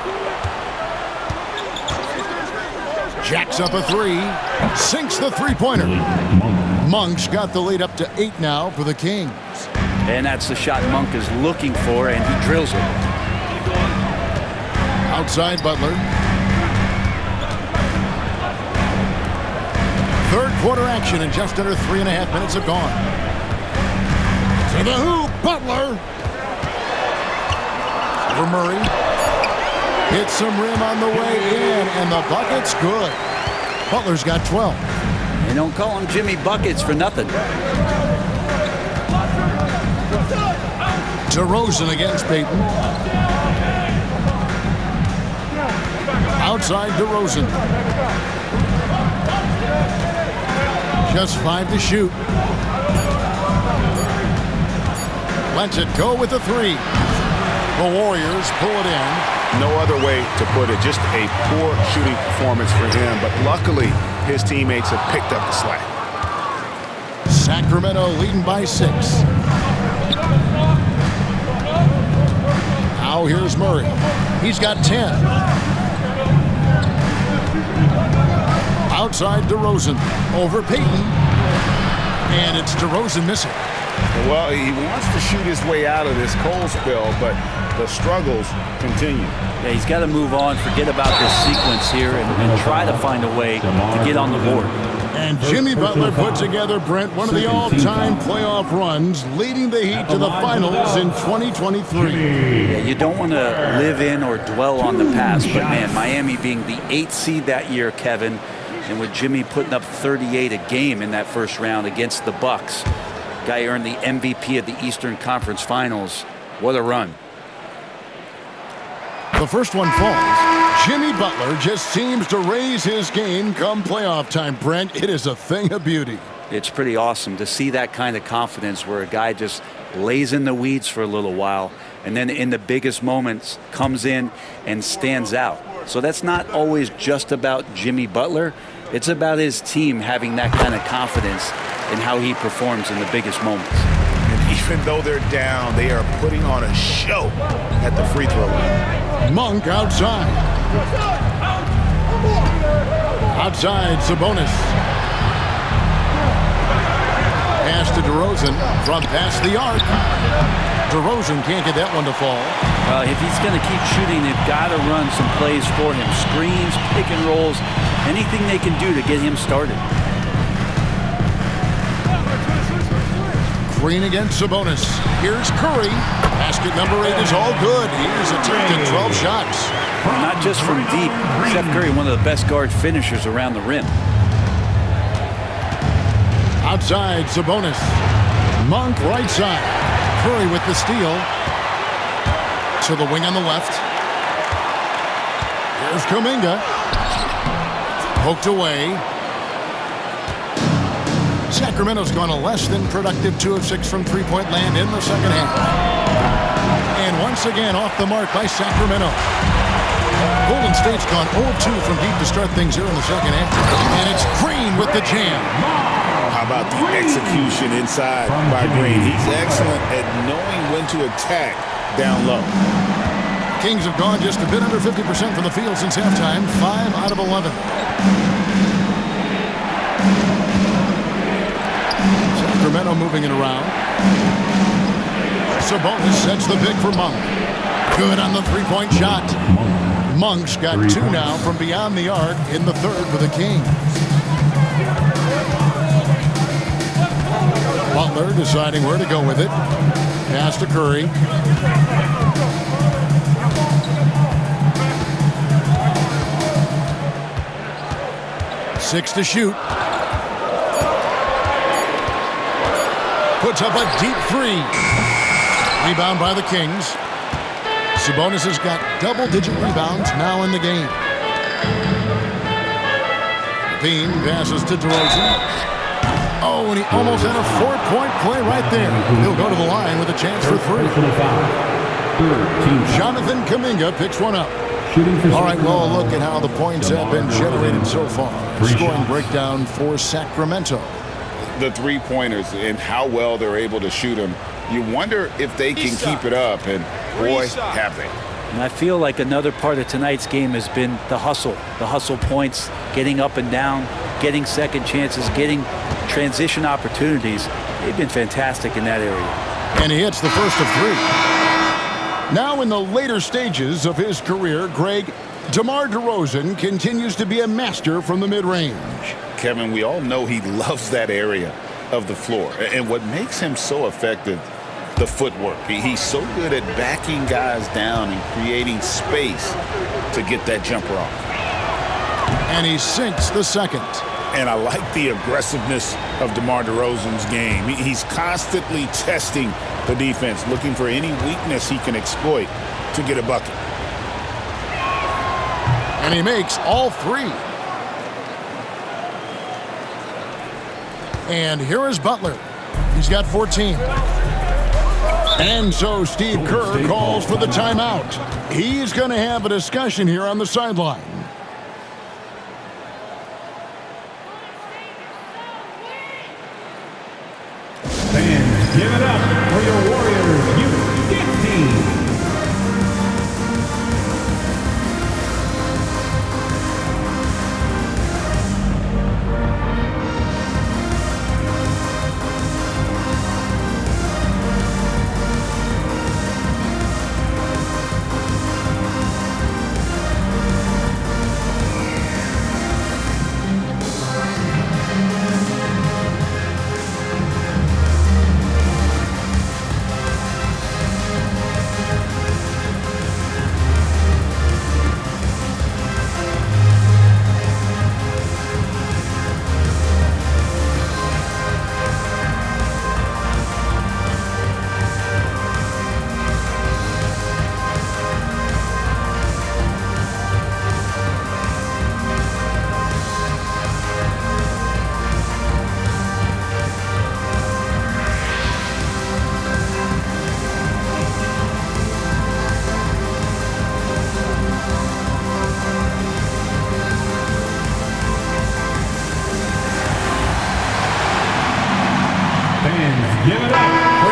Jacks up a 3. Sinks the three-pointer. Monk's got the lead up to 8 now for the Kings. And that's the shot Monk is looking for, and he drills it. Outside Butler. Third quarter action, and just under 3.5 minutes have gone. To the hoop, Butler. For Murray. Hits some rim on the way in, and the bucket's good. Butler's got 12. They don't call him Jimmy Buckets for nothing. DeRozan against Payton. Outside DeRozan. Just 5 to shoot. Lets it go with the 3. The Warriors pull it in. No other way to put it. Just a poor shooting performance for him. But luckily, his teammates have picked up the slack. Sacramento leading by 6. Now here's Murray. He's got 10. Outside DeRozan. Over Payton. And it's DeRozan missing. Well, he wants to shoot his way out of this cold spell, but the struggles continue. Yeah, he's got to move on, forget about this sequence here, and try to find a way to get on the board. And Jimmy Butler put together, Brent, one of the all-time playoff runs, leading the Heat to the finals in 2023. Yeah, you don't want to live in or dwell on the past, but man, Miami being the 8th seed that year, Kevin, and with Jimmy putting up 38 a game in that first round against the Bucks, guy earned the MVP of the Eastern Conference Finals. What a run. The first one falls. Jimmy Butler just seems to raise his game come playoff time, Brent. It is a thing of beauty. It's pretty awesome to see that kind of confidence where a guy just lays in the weeds for a little while and then in the biggest moments comes in and stands out. So that's not always just about Jimmy Butler. It's about his team having that kind of confidence in how he performs in the biggest moments. And even though they're down, they are putting on a show at the free throw line. Monk outside. Outside, Sabonis. Pass to DeRozan from past the arc. DeRozan can't get that one to fall. Well, if he's going to keep shooting, they've got to run some plays for him. Screens, pick and rolls, anything they can do to get him started. Green against Sabonis. Here's Curry. Basket number 8 is all good. He's attempted 12 shots. Not just from deep. Steph Curry, one of the best guard finishers around the rim. Outside, Sabonis. Monk right side. Curry with the steal. To the wing on the left. Here's Kuminga. Poked away. Sacramento's gone a less than productive 2 of 6 from three-point land in the second half. And once again off the mark by Sacramento. Golden State's gone 0 of 2 from deep to start things here in the second half. And it's Green with the jam. How about the execution inside by Green? He's excellent at knowing when to attack down low. Kings have gone just a bit under 50% from the field since halftime. 5 out of 11. Sacramento moving it around. Sabonis sets the pick for Monk. Good on the three-point shot. Monk's got 2 now from beyond the arc in the third for the Kings. Butler deciding where to go with it. Pass to Curry. Six to shoot. Puts up a deep 3. Rebound by the Kings. Sabonis has got double-digit rebounds now in the game. Bean passes to DeRozan. Oh, and he almost had a 4-point play right there. He'll go to the line with a chance for 3. Jonathan Kuminga picks one up. All right, well, a look at how the points have been generated so far. Scoring breakdown for Sacramento. The three-pointers and how well they're able to shoot them. You wonder if they can keep it up, and boy, have they. And I feel like another part of tonight's game has been the hustle points, getting up and down, getting second chances, getting transition opportunities. They've been fantastic in that area. And he hits the first of 3. Now in the later stages of his career, Greg, DeMar DeRozan continues to be a master from the mid-range. Kevin, we all know he loves that area of the floor. And what makes him so effective, the footwork. He's so good at backing guys down and creating space to get that jumper off. And he sinks the second. And I like the aggressiveness of DeMar DeRozan's game. He's constantly testing the defense, looking for any weakness he can exploit to get a bucket. And he makes all 3. And here is Butler. He's got 14. And so Steve Kerr calls for the timeout. He's going to have a discussion here on the sideline. Fans, give it up for your Warriors Youth Team.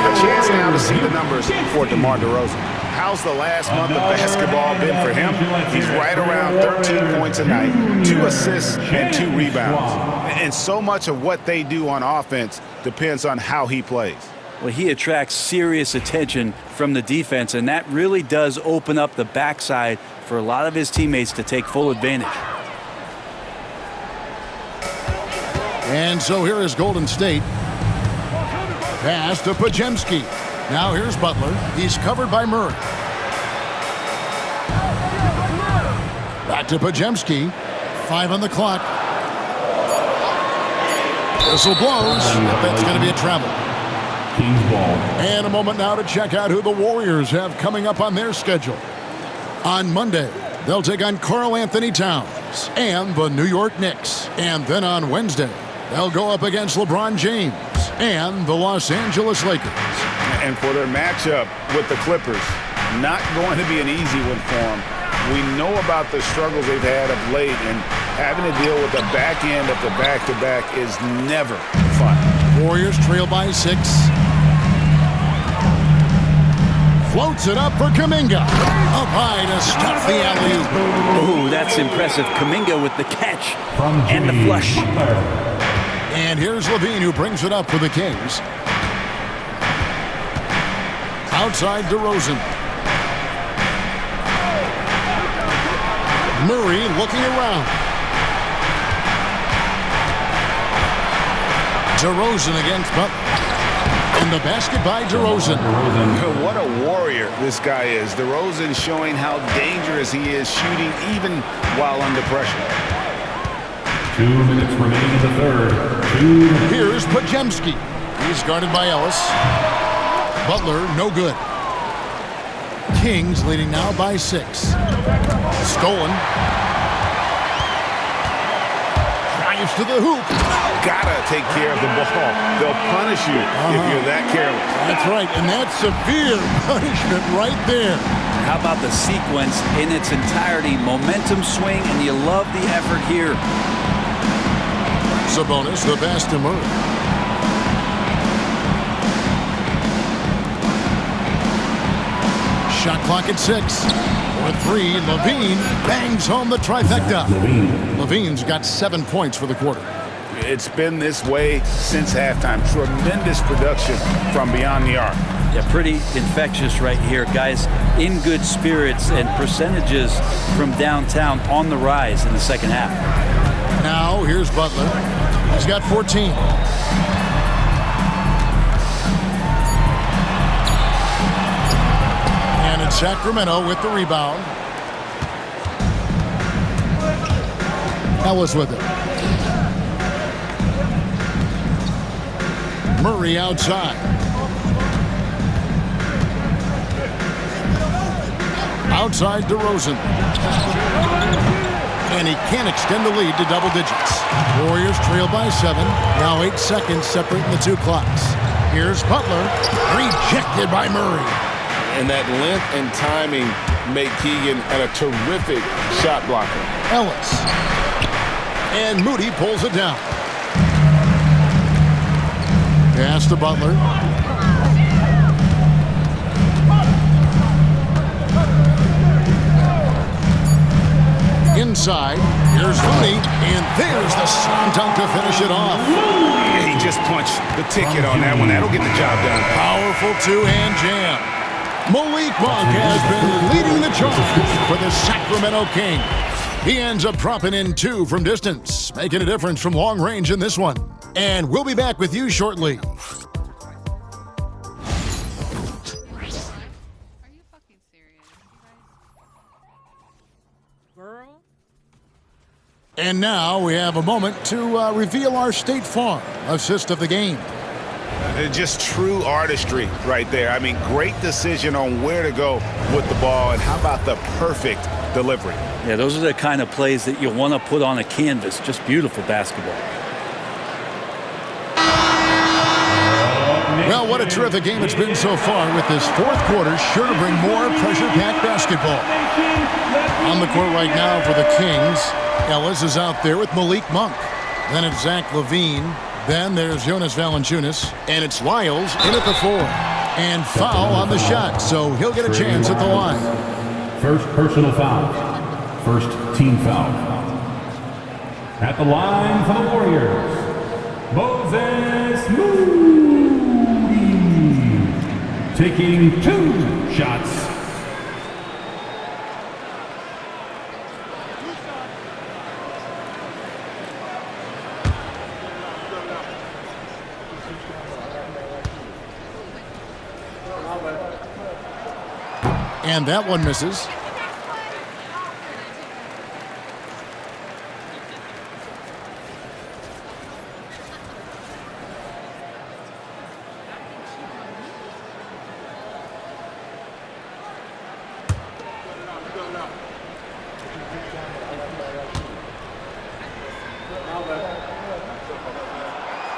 A chance now to see the numbers for DeMar DeRozan. How's the last month of basketball been for him? He's right around 13 points a night, 2 assists and 2 rebounds. And so much of what they do on offense depends on how he plays. Well, he attracts serious attention from the defense, and that really does open up the backside for a lot of his teammates to take full advantage. And so here is Golden State. Pass to Pajemski. Now here's Butler. He's covered by Murray. Back to Pajemski. 5 on the clock. Whistle blows. That's going to be a travel. Kings ball. And a moment now to check out who the Warriors have coming up on their schedule. On Monday, they'll take on Karl Anthony Towns and the New York Knicks. And then on Wednesday, they'll go up against LeBron James and the Los Angeles Lakers. And for their matchup with the Clippers, not going to be an easy one for them. We know about the struggles they've had of late, and having to deal with the back end of the back-to-back is never fun. Warriors trail by 6. Floats it up for Kuminga. Up high to stuff the alley-oop. Ooh, that's impressive. Kuminga with the catch and the flush. And here's Levine, who brings it up for the Kings. Outside DeRozan. Murray looking around. DeRozan against Butler. And the basket by DeRozan. What a warrior this guy is. DeRozan showing how dangerous he is shooting even while under pressure. 2 minutes remaining in the third. Here's Pajemski. He's guarded by Ellis. Butler, no good. Kings leading now by 6. Stolen. Drives to the hoop. Gotta take care of the ball. They'll punish you if you're that careless. That's right, and that's severe punishment right there. How about the sequence in its entirety? Momentum swing, and you love the effort here. Sabonis, the pass to Murray. Shot clock at 6. For 3, Levine bangs home the trifecta. Levine's got 7 points for the quarter. It's been this way since halftime. Tremendous production from beyond the arc. Yeah, pretty infectious right here. Guys in good spirits and percentages from downtown on the rise in the second half. Now, here's Butler. He's got 14. And it's Sacramento with the rebound. Ellis with it. Murray outside. Outside DeRozan. And he can't extend the lead to double digits. Warriors trail by 7. Now 8 seconds separating the two clocks. Here's Butler. Rejected by Murray. And that length and timing make Keegan a terrific shot blocker. Ellis. And Moody pulls it down. Pass to Butler. Inside, here's Moody, and there's the slam dunk to finish it off. Yeah, he just punched the ticket on that one. That'll get the job done. Powerful two-hand jam. Malik Monk has been leading the charge for the Sacramento Kings. He ends up dropping in 2 from distance, making a difference from long range in this one. And we'll be back with you shortly. And now we have a moment to reveal our State Farm assist of the game. Just true artistry right there. I mean, great decision on where to go with the ball, and how about the perfect delivery? Yeah, those are the kind of plays that you want to put on a canvas. Just beautiful basketball. Well, what a terrific game it's been so far, with this fourth quarter sure to bring more pressure-packed basketball. On the court right now for the Kings, Ellis is out there with Malik Monk. Then it's Zach LaVine. Then there's Jonas Valanciunas. And it's Lyles in at the 4. And foul on the shot, so he'll get a chance at the line. First personal foul. First team foul. At the line for the Warriors, Moses Moody, taking 2 shots. And that one misses.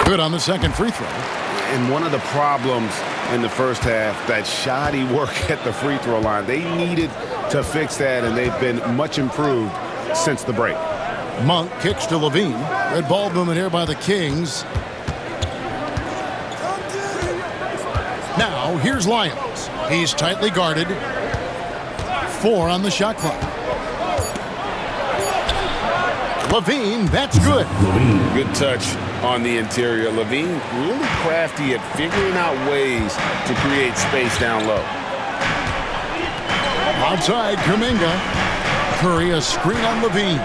Good on the second free throw. And one of the problems in the first half, that shoddy work at the free throw line. They needed to fix that, and they've been much improved since the break. Monk kicks to LaVine. Red ball movement here by the Kings. Now, here's Lyons. He's tightly guarded. 4 on the shot clock. LaVine, that's good. Good touch on the interior. LaVine really crafty at figuring out ways to create space down low. Outside, Kuminga. Curry, a screen on LaVine.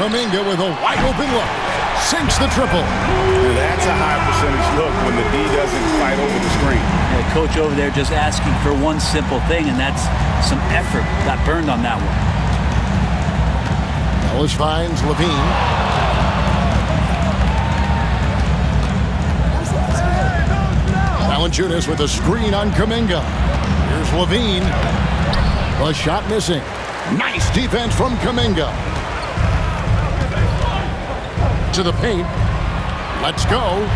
Kuminga with a wide open look. Sinks the triple. That's a high percentage look when the D doesn't fight over the screen. Yeah, coach over there just asking for one simple thing, and that's some effort. Got burned on that one. Ellis finds LaVine. Valanciunas with a screen on Kuminga. Here's LaVine. The shot missing. Nice defense from Kuminga. To the paint. Let's go.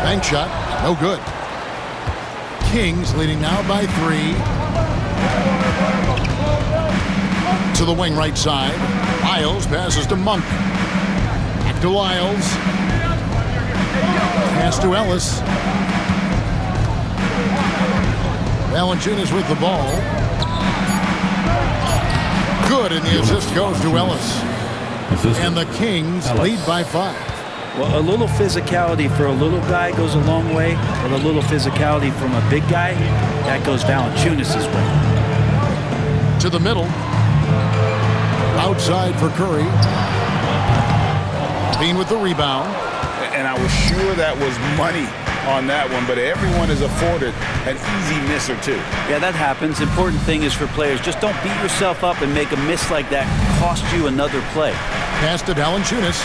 Bank shot. No good. Kings leading now by 3. To the wing right side. Lyles passes to Monk. Back to Lyles. Pass to Ellis. Valanciunas with the ball. Good, and the assist goes to Ellis. And the Kings lead by 5. Well, a little physicality for a little guy goes a long way, but a little physicality from a big guy, that goes Valanciunas' way. To the middle. Outside for Curry. Bean with the rebound. And I was sure that was money on that one, but everyone is afforded an easy miss or two. Yeah, that happens. Important thing is for players, just don't beat yourself up and make a miss like that cost you another play. Pass to Valanciunas.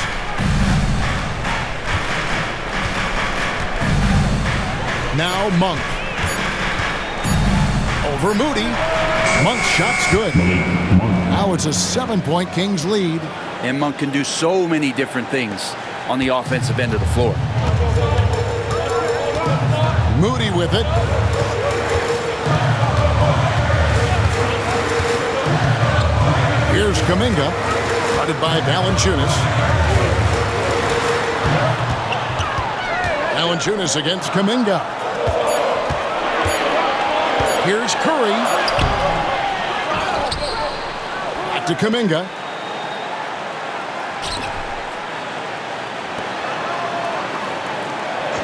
Now Monk. Over Moody. Monk's shot's good. Now it's a 7-point Kings lead. And Monk can do so many different things on the offensive end of the floor. Moody with it. Here's Kuminga. Guarded by Valanciunas. Valanciunas against Kuminga. Here's Curry. Back to Kuminga.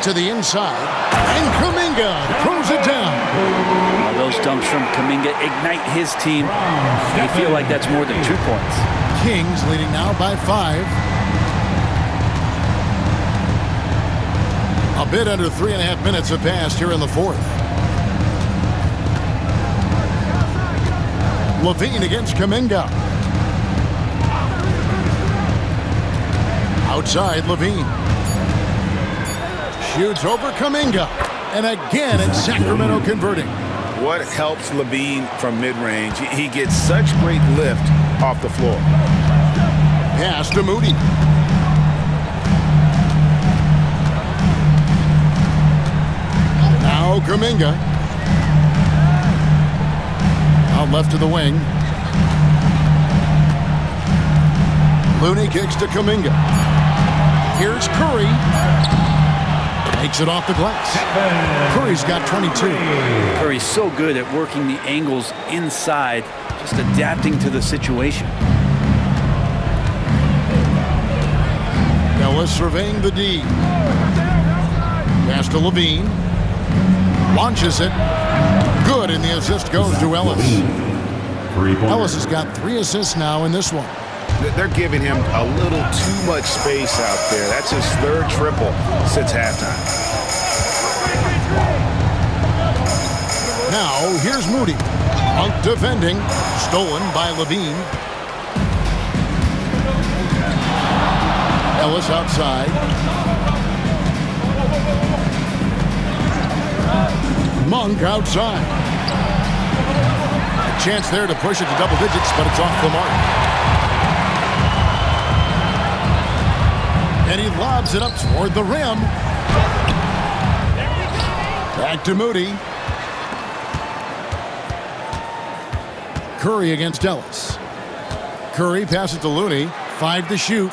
To the inside. And Kuminga throws it down. Those dunks from Kuminga ignite his team. They feel like that's more than 2 points. Kings leading now by 5. A bit under 3.5 minutes have passed here in the fourth. Levine against Kuminga. Outside Levine. Shoots over Kuminga. And again, it's Sacramento converting. What helps Levine from mid-range? He gets such great lift off the floor. Pass to Moody. Now Kuminga. Out left to the wing. Looney kicks to Kuminga. Here's Curry. Takes it off the glass. Curry's got 22. Curry's so good at working the angles inside, just adapting to the situation. Ellis surveying the D. Pass to Levine. Launches it. Good, and the assist goes to Ellis. Ellis has got 3 assists now in this one. They're giving him a little too much space out there. That's his 3rd triple since halftime. Now, here's Moody. Monk defending. Stolen by Levine. Ellis outside. Monk outside. A chance there to push it to double digits, but it's off the mark. And he lobs it up toward the rim. Back to Moody. Curry against Ellis. Curry passes to Looney. 5 to shoot.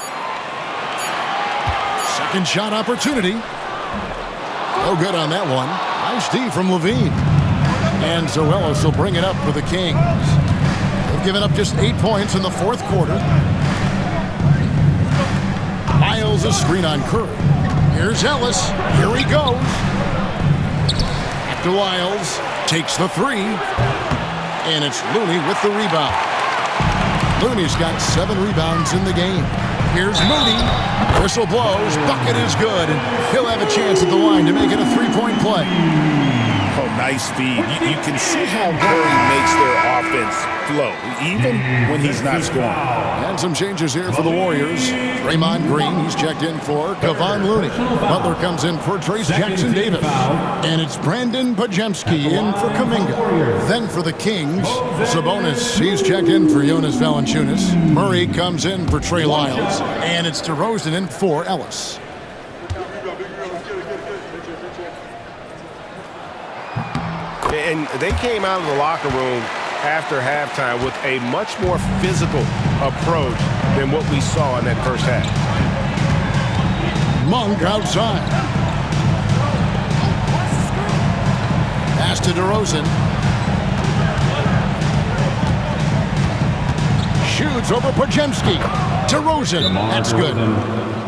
Second shot opportunity. No good on that one. Nice D from Levine. And so Ellis will bring it up for the Kings. They've given up just 8 points in the fourth quarter. Miles a screen on Curry. Here's Ellis. Here he goes. Back to Wiles. Takes the 3. And it's Looney with the rebound. Looney's got 7 rebounds in the game. Here's Moody. Whistle blows. Bucket is good. And he'll have a chance at the line to make it a 3-point play. Oh, nice feed. You can see how Curry makes their offense flow, even when he's not scoring. And some changes here for the Warriors. Draymond Green, he's checked in for Kevon Looney. Butler comes in for Trace Jackson Davis. And it's Brandon Pajemski in for Kuminga. Then for the Kings, Sabonis, he's checked in for Jonas Valanciunas. Murray comes in for Trey Lyles. And it's DeRozan in for Ellis. And they came out of the locker room after halftime with a much more physical approach than what we saw in that first half. Monk outside. Pass to DeRozan. Shoots over Pajemski. DeRozan. That's good.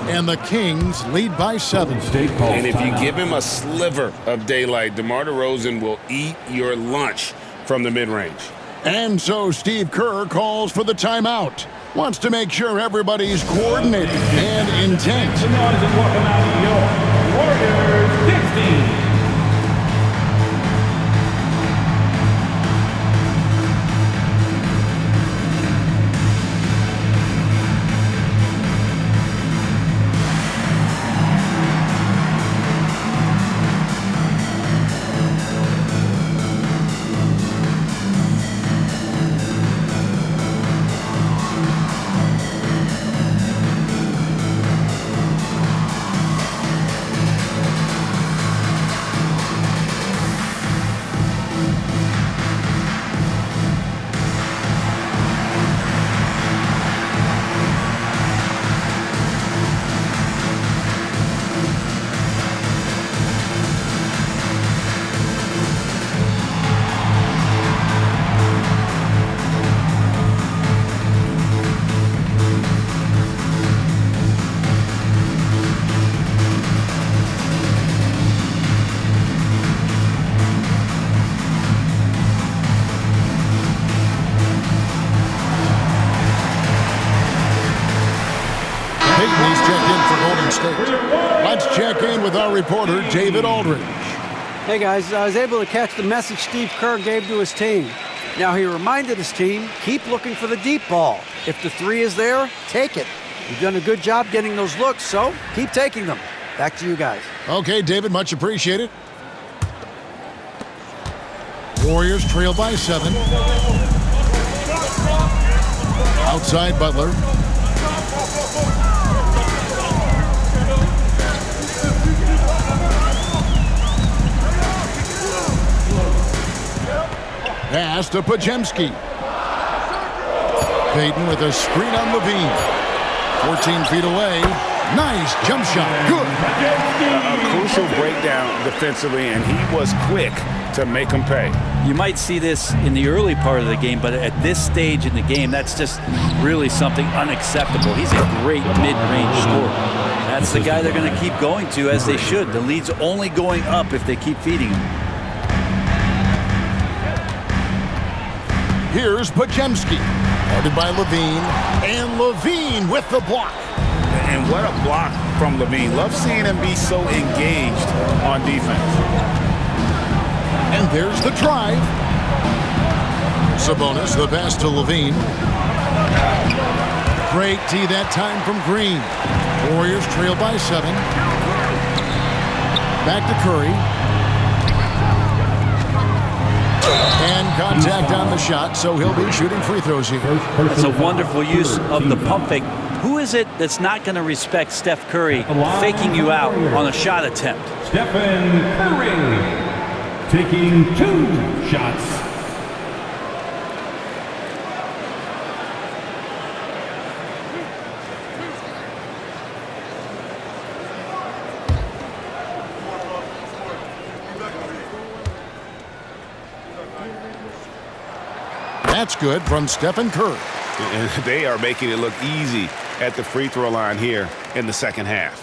And the Kings lead by 7. And if you give him a sliver of daylight, DeMar DeRozan will eat your lunch from the mid-range. And so Steve Kerr calls for the timeout. Wants to make sure everybody's coordinated and intent. Make some noise and welcome out your Warriors 16. He's checked in for Golden State. Let's check in with our reporter, David Aldridge. Hey guys, I was able to catch the message Steve Kerr gave to his team. Now he reminded his team, keep looking for the deep ball. If the three is there, take it. You've done a good job getting those looks, so keep taking them. Back to you guys. Okay, David, much appreciated. Warriors trail by 7. Outside Butler. Pass to Pajemski. Payton with a screen on Levine. 14 feet away. Nice jump shot. Good. A crucial breakdown defensively, and he was quick to make him pay. You might see this in the early part of the game, but at this stage in the game, that's just really something unacceptable. He's a great mid-range scorer. That's the guy they're going to keep going to, as they should. The lead's only going up if they keep feeding him. Here's Pajemski, guarded by Levine, and Levine with the block. And what a block from Levine. Love seeing him be so engaged on defense. And there's the drive. Sabonis, the pass to Levine. Great D that time from Green. Warriors trail by 7. Back to Curry. And contact on the shot, so he'll be shooting free throws here. That's a wonderful use of the pump fake. Who is it that's not going to respect Steph Curry faking you out on a shot attempt? Stephen Curry taking 2 shots. That's good from Stephen Curry. And they are making it look easy at the free throw line here in the second half.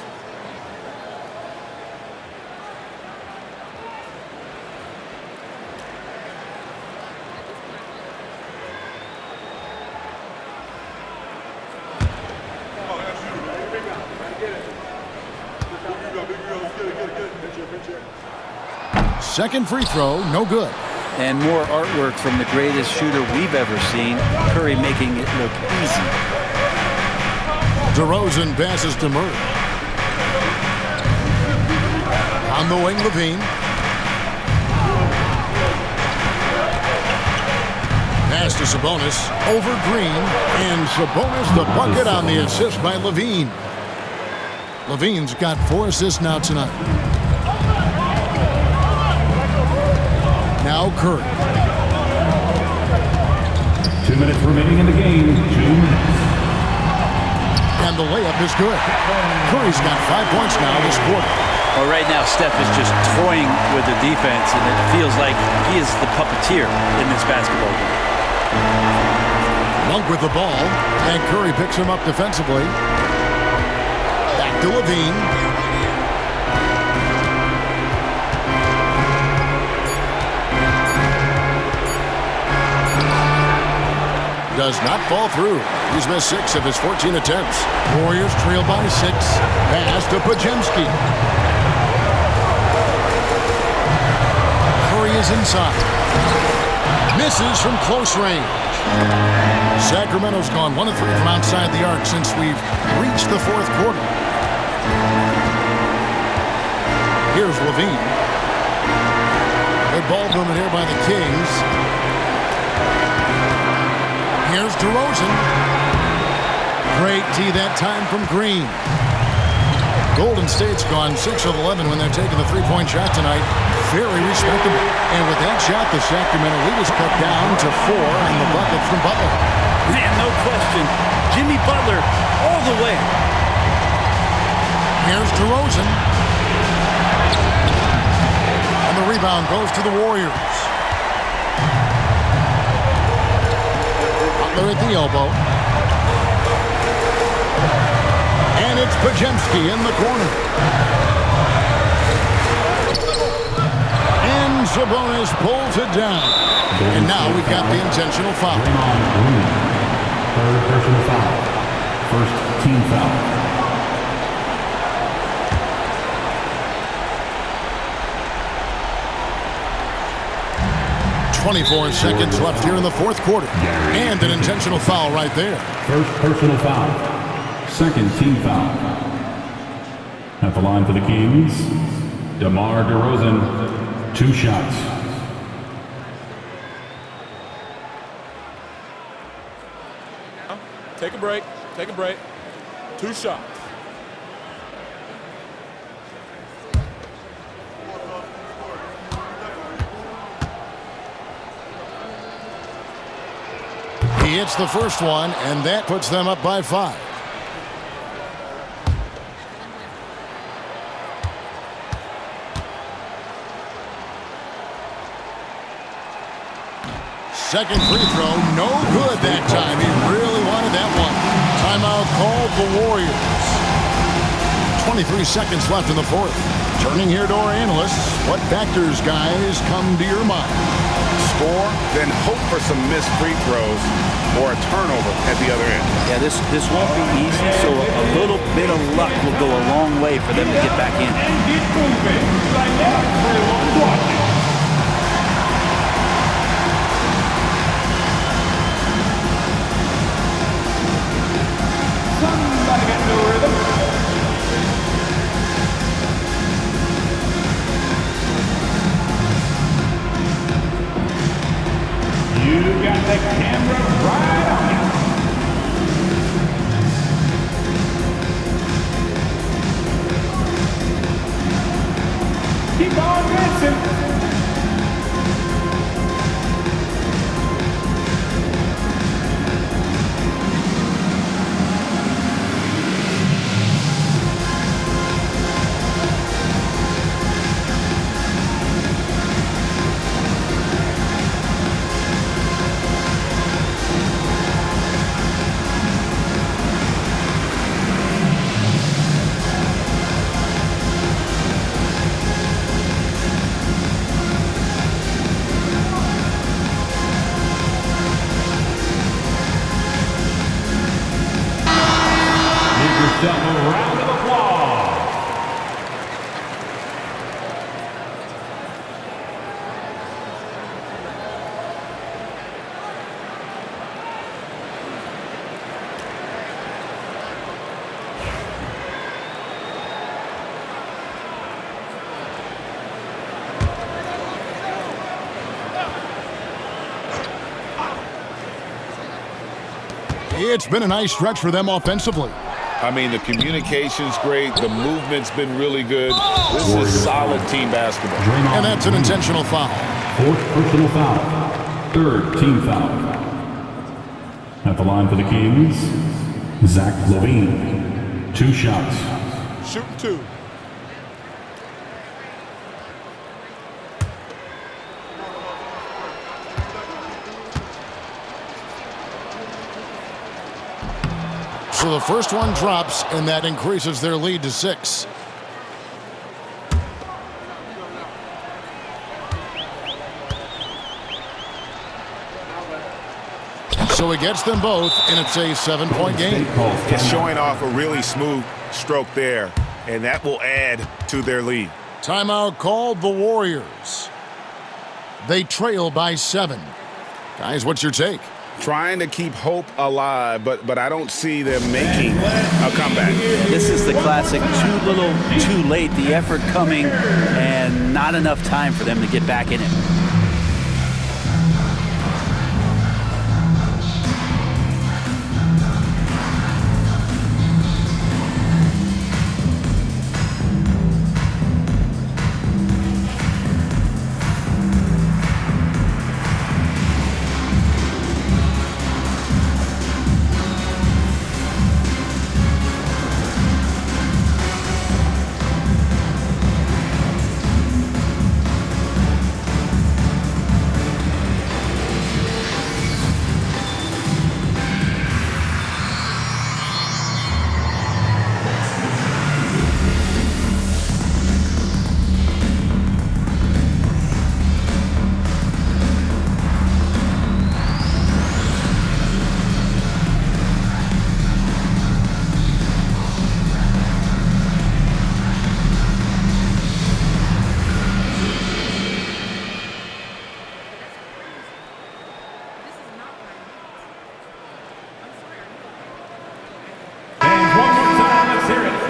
Second free throw, no good. And more artwork from the greatest shooter we've ever seen. Curry making it look easy. DeRozan passes to Murray. On the wing, Levine. Pass to Sabonis. Over Green. And Sabonis the bucket on the assist by Levine. Levine's got 4 assists now tonight. Now Curry. 2 minutes remaining in the game. 2 minutes. And the layup is good. Curry's got 5 points now this quarter. Well, right now, Steph is just toying with the defense, and it feels like he is the puppeteer in this basketball game. Monk with the ball, and Curry picks him up defensively. Back to Levine. Does not fall through. He's missed 6 of his 14 attempts. Warriors trail by 6. Pass to Pajemski. Curry is inside. Misses from close range. Sacramento's gone 1 of 3 from outside the arc since we've reached the 4th quarter. Here's Levine. Good ball movement here by the Kings. Here's DeRozan. Great tee that time from Green. Golden State's gone 6 of 11 when they're taking the three-point shot tonight. Very respectable. And with that shot, the Sacramento lead is cut down to 4 and the bucket from Butler. Man, no question. Jimmy Butler all the way. Here's DeRozan. And the rebound goes to the Warriors. Butler at the elbow. And it's Pajemski in the corner. And Sabonis pulls it down. And now we've got the intentional foul. Third personal foul. First team foul. 24 seconds left here in the 4th quarter. And an intentional foul right there. First personal foul. Second team foul. At the line for the Kings, DeMar DeRozan, 2 shots. Take a break. Take a break. 2 shots. He hits the first one, and that puts them up by 5. Second free throw, no good that time. He really wanted that one. Timeout called the Warriors. 23 seconds left in the 4th. Turning here to our analysts, what factors, guys, come to your mind? Score, then hope for some missed free throws or a turnover at the other end. Yeah, this won't be easy, so a little bit of luck will go a long way for them to get back in. And get moving. Right now, everyone's watching. Somebody get the rhythm. You got the camera right on you. Keep on dancing. A round of applause. It's been a nice stretch for them offensively. I mean, the communication's great. The movement's been really good. This is solid team basketball. And that's an intentional foul. 4th personal foul. 3rd team foul. At the line for the Kings, Zach Levine, 2 shots. Shooting 2. So the first one drops, and that increases their lead to 6. So it gets them both, and it's a 7-point game. It's showing off a really smooth stroke there, and that will add to their lead. Timeout called the Warriors. They trail by 7. Guys, what's your take? Trying to keep hope alive, but I don't see them making a comeback. This is the classic too little, too late. The effort coming and not enough time for them to get back in it.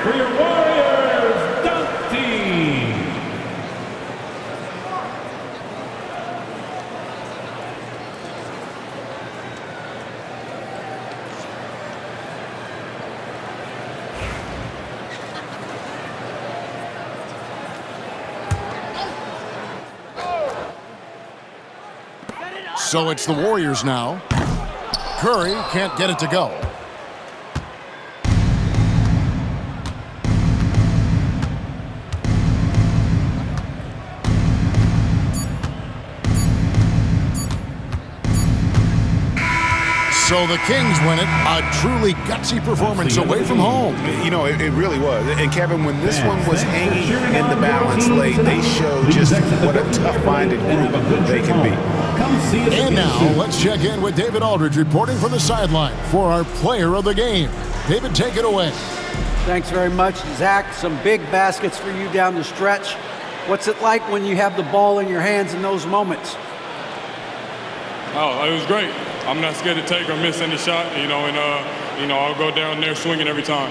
For your Warriors, dunk team. So it's the Warriors now. Curry can't get it to go. So the Kings win it. A truly gutsy performance away from home. You know, it really was. And Kevin, when this one was hanging in the balance late, they showed just what a tough-minded group they can be. And now let's check in with David Aldridge reporting from the sideline for our player of the game. David, take it away. Thanks very much, Zach. Some big baskets for you down the stretch. What's it like when you have the ball in your hands in those moments? Oh, it was great. I'm not scared to take or miss any shot, and I'll go down there swinging every time.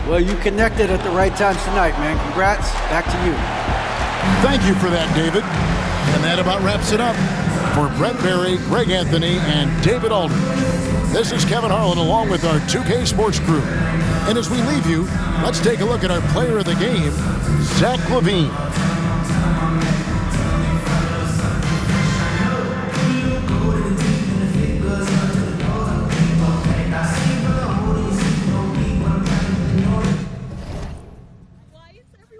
Well, you connected at the right times tonight, man. Congrats. Back to you. Thank you for that, David. And that about wraps it up. For Brent Berry, Greg Anthony, and David Aldridge, this is Kevin Harlan along with our 2K Sports crew. And as we leave you, let's take a look at our player of the game, Zach LaVine.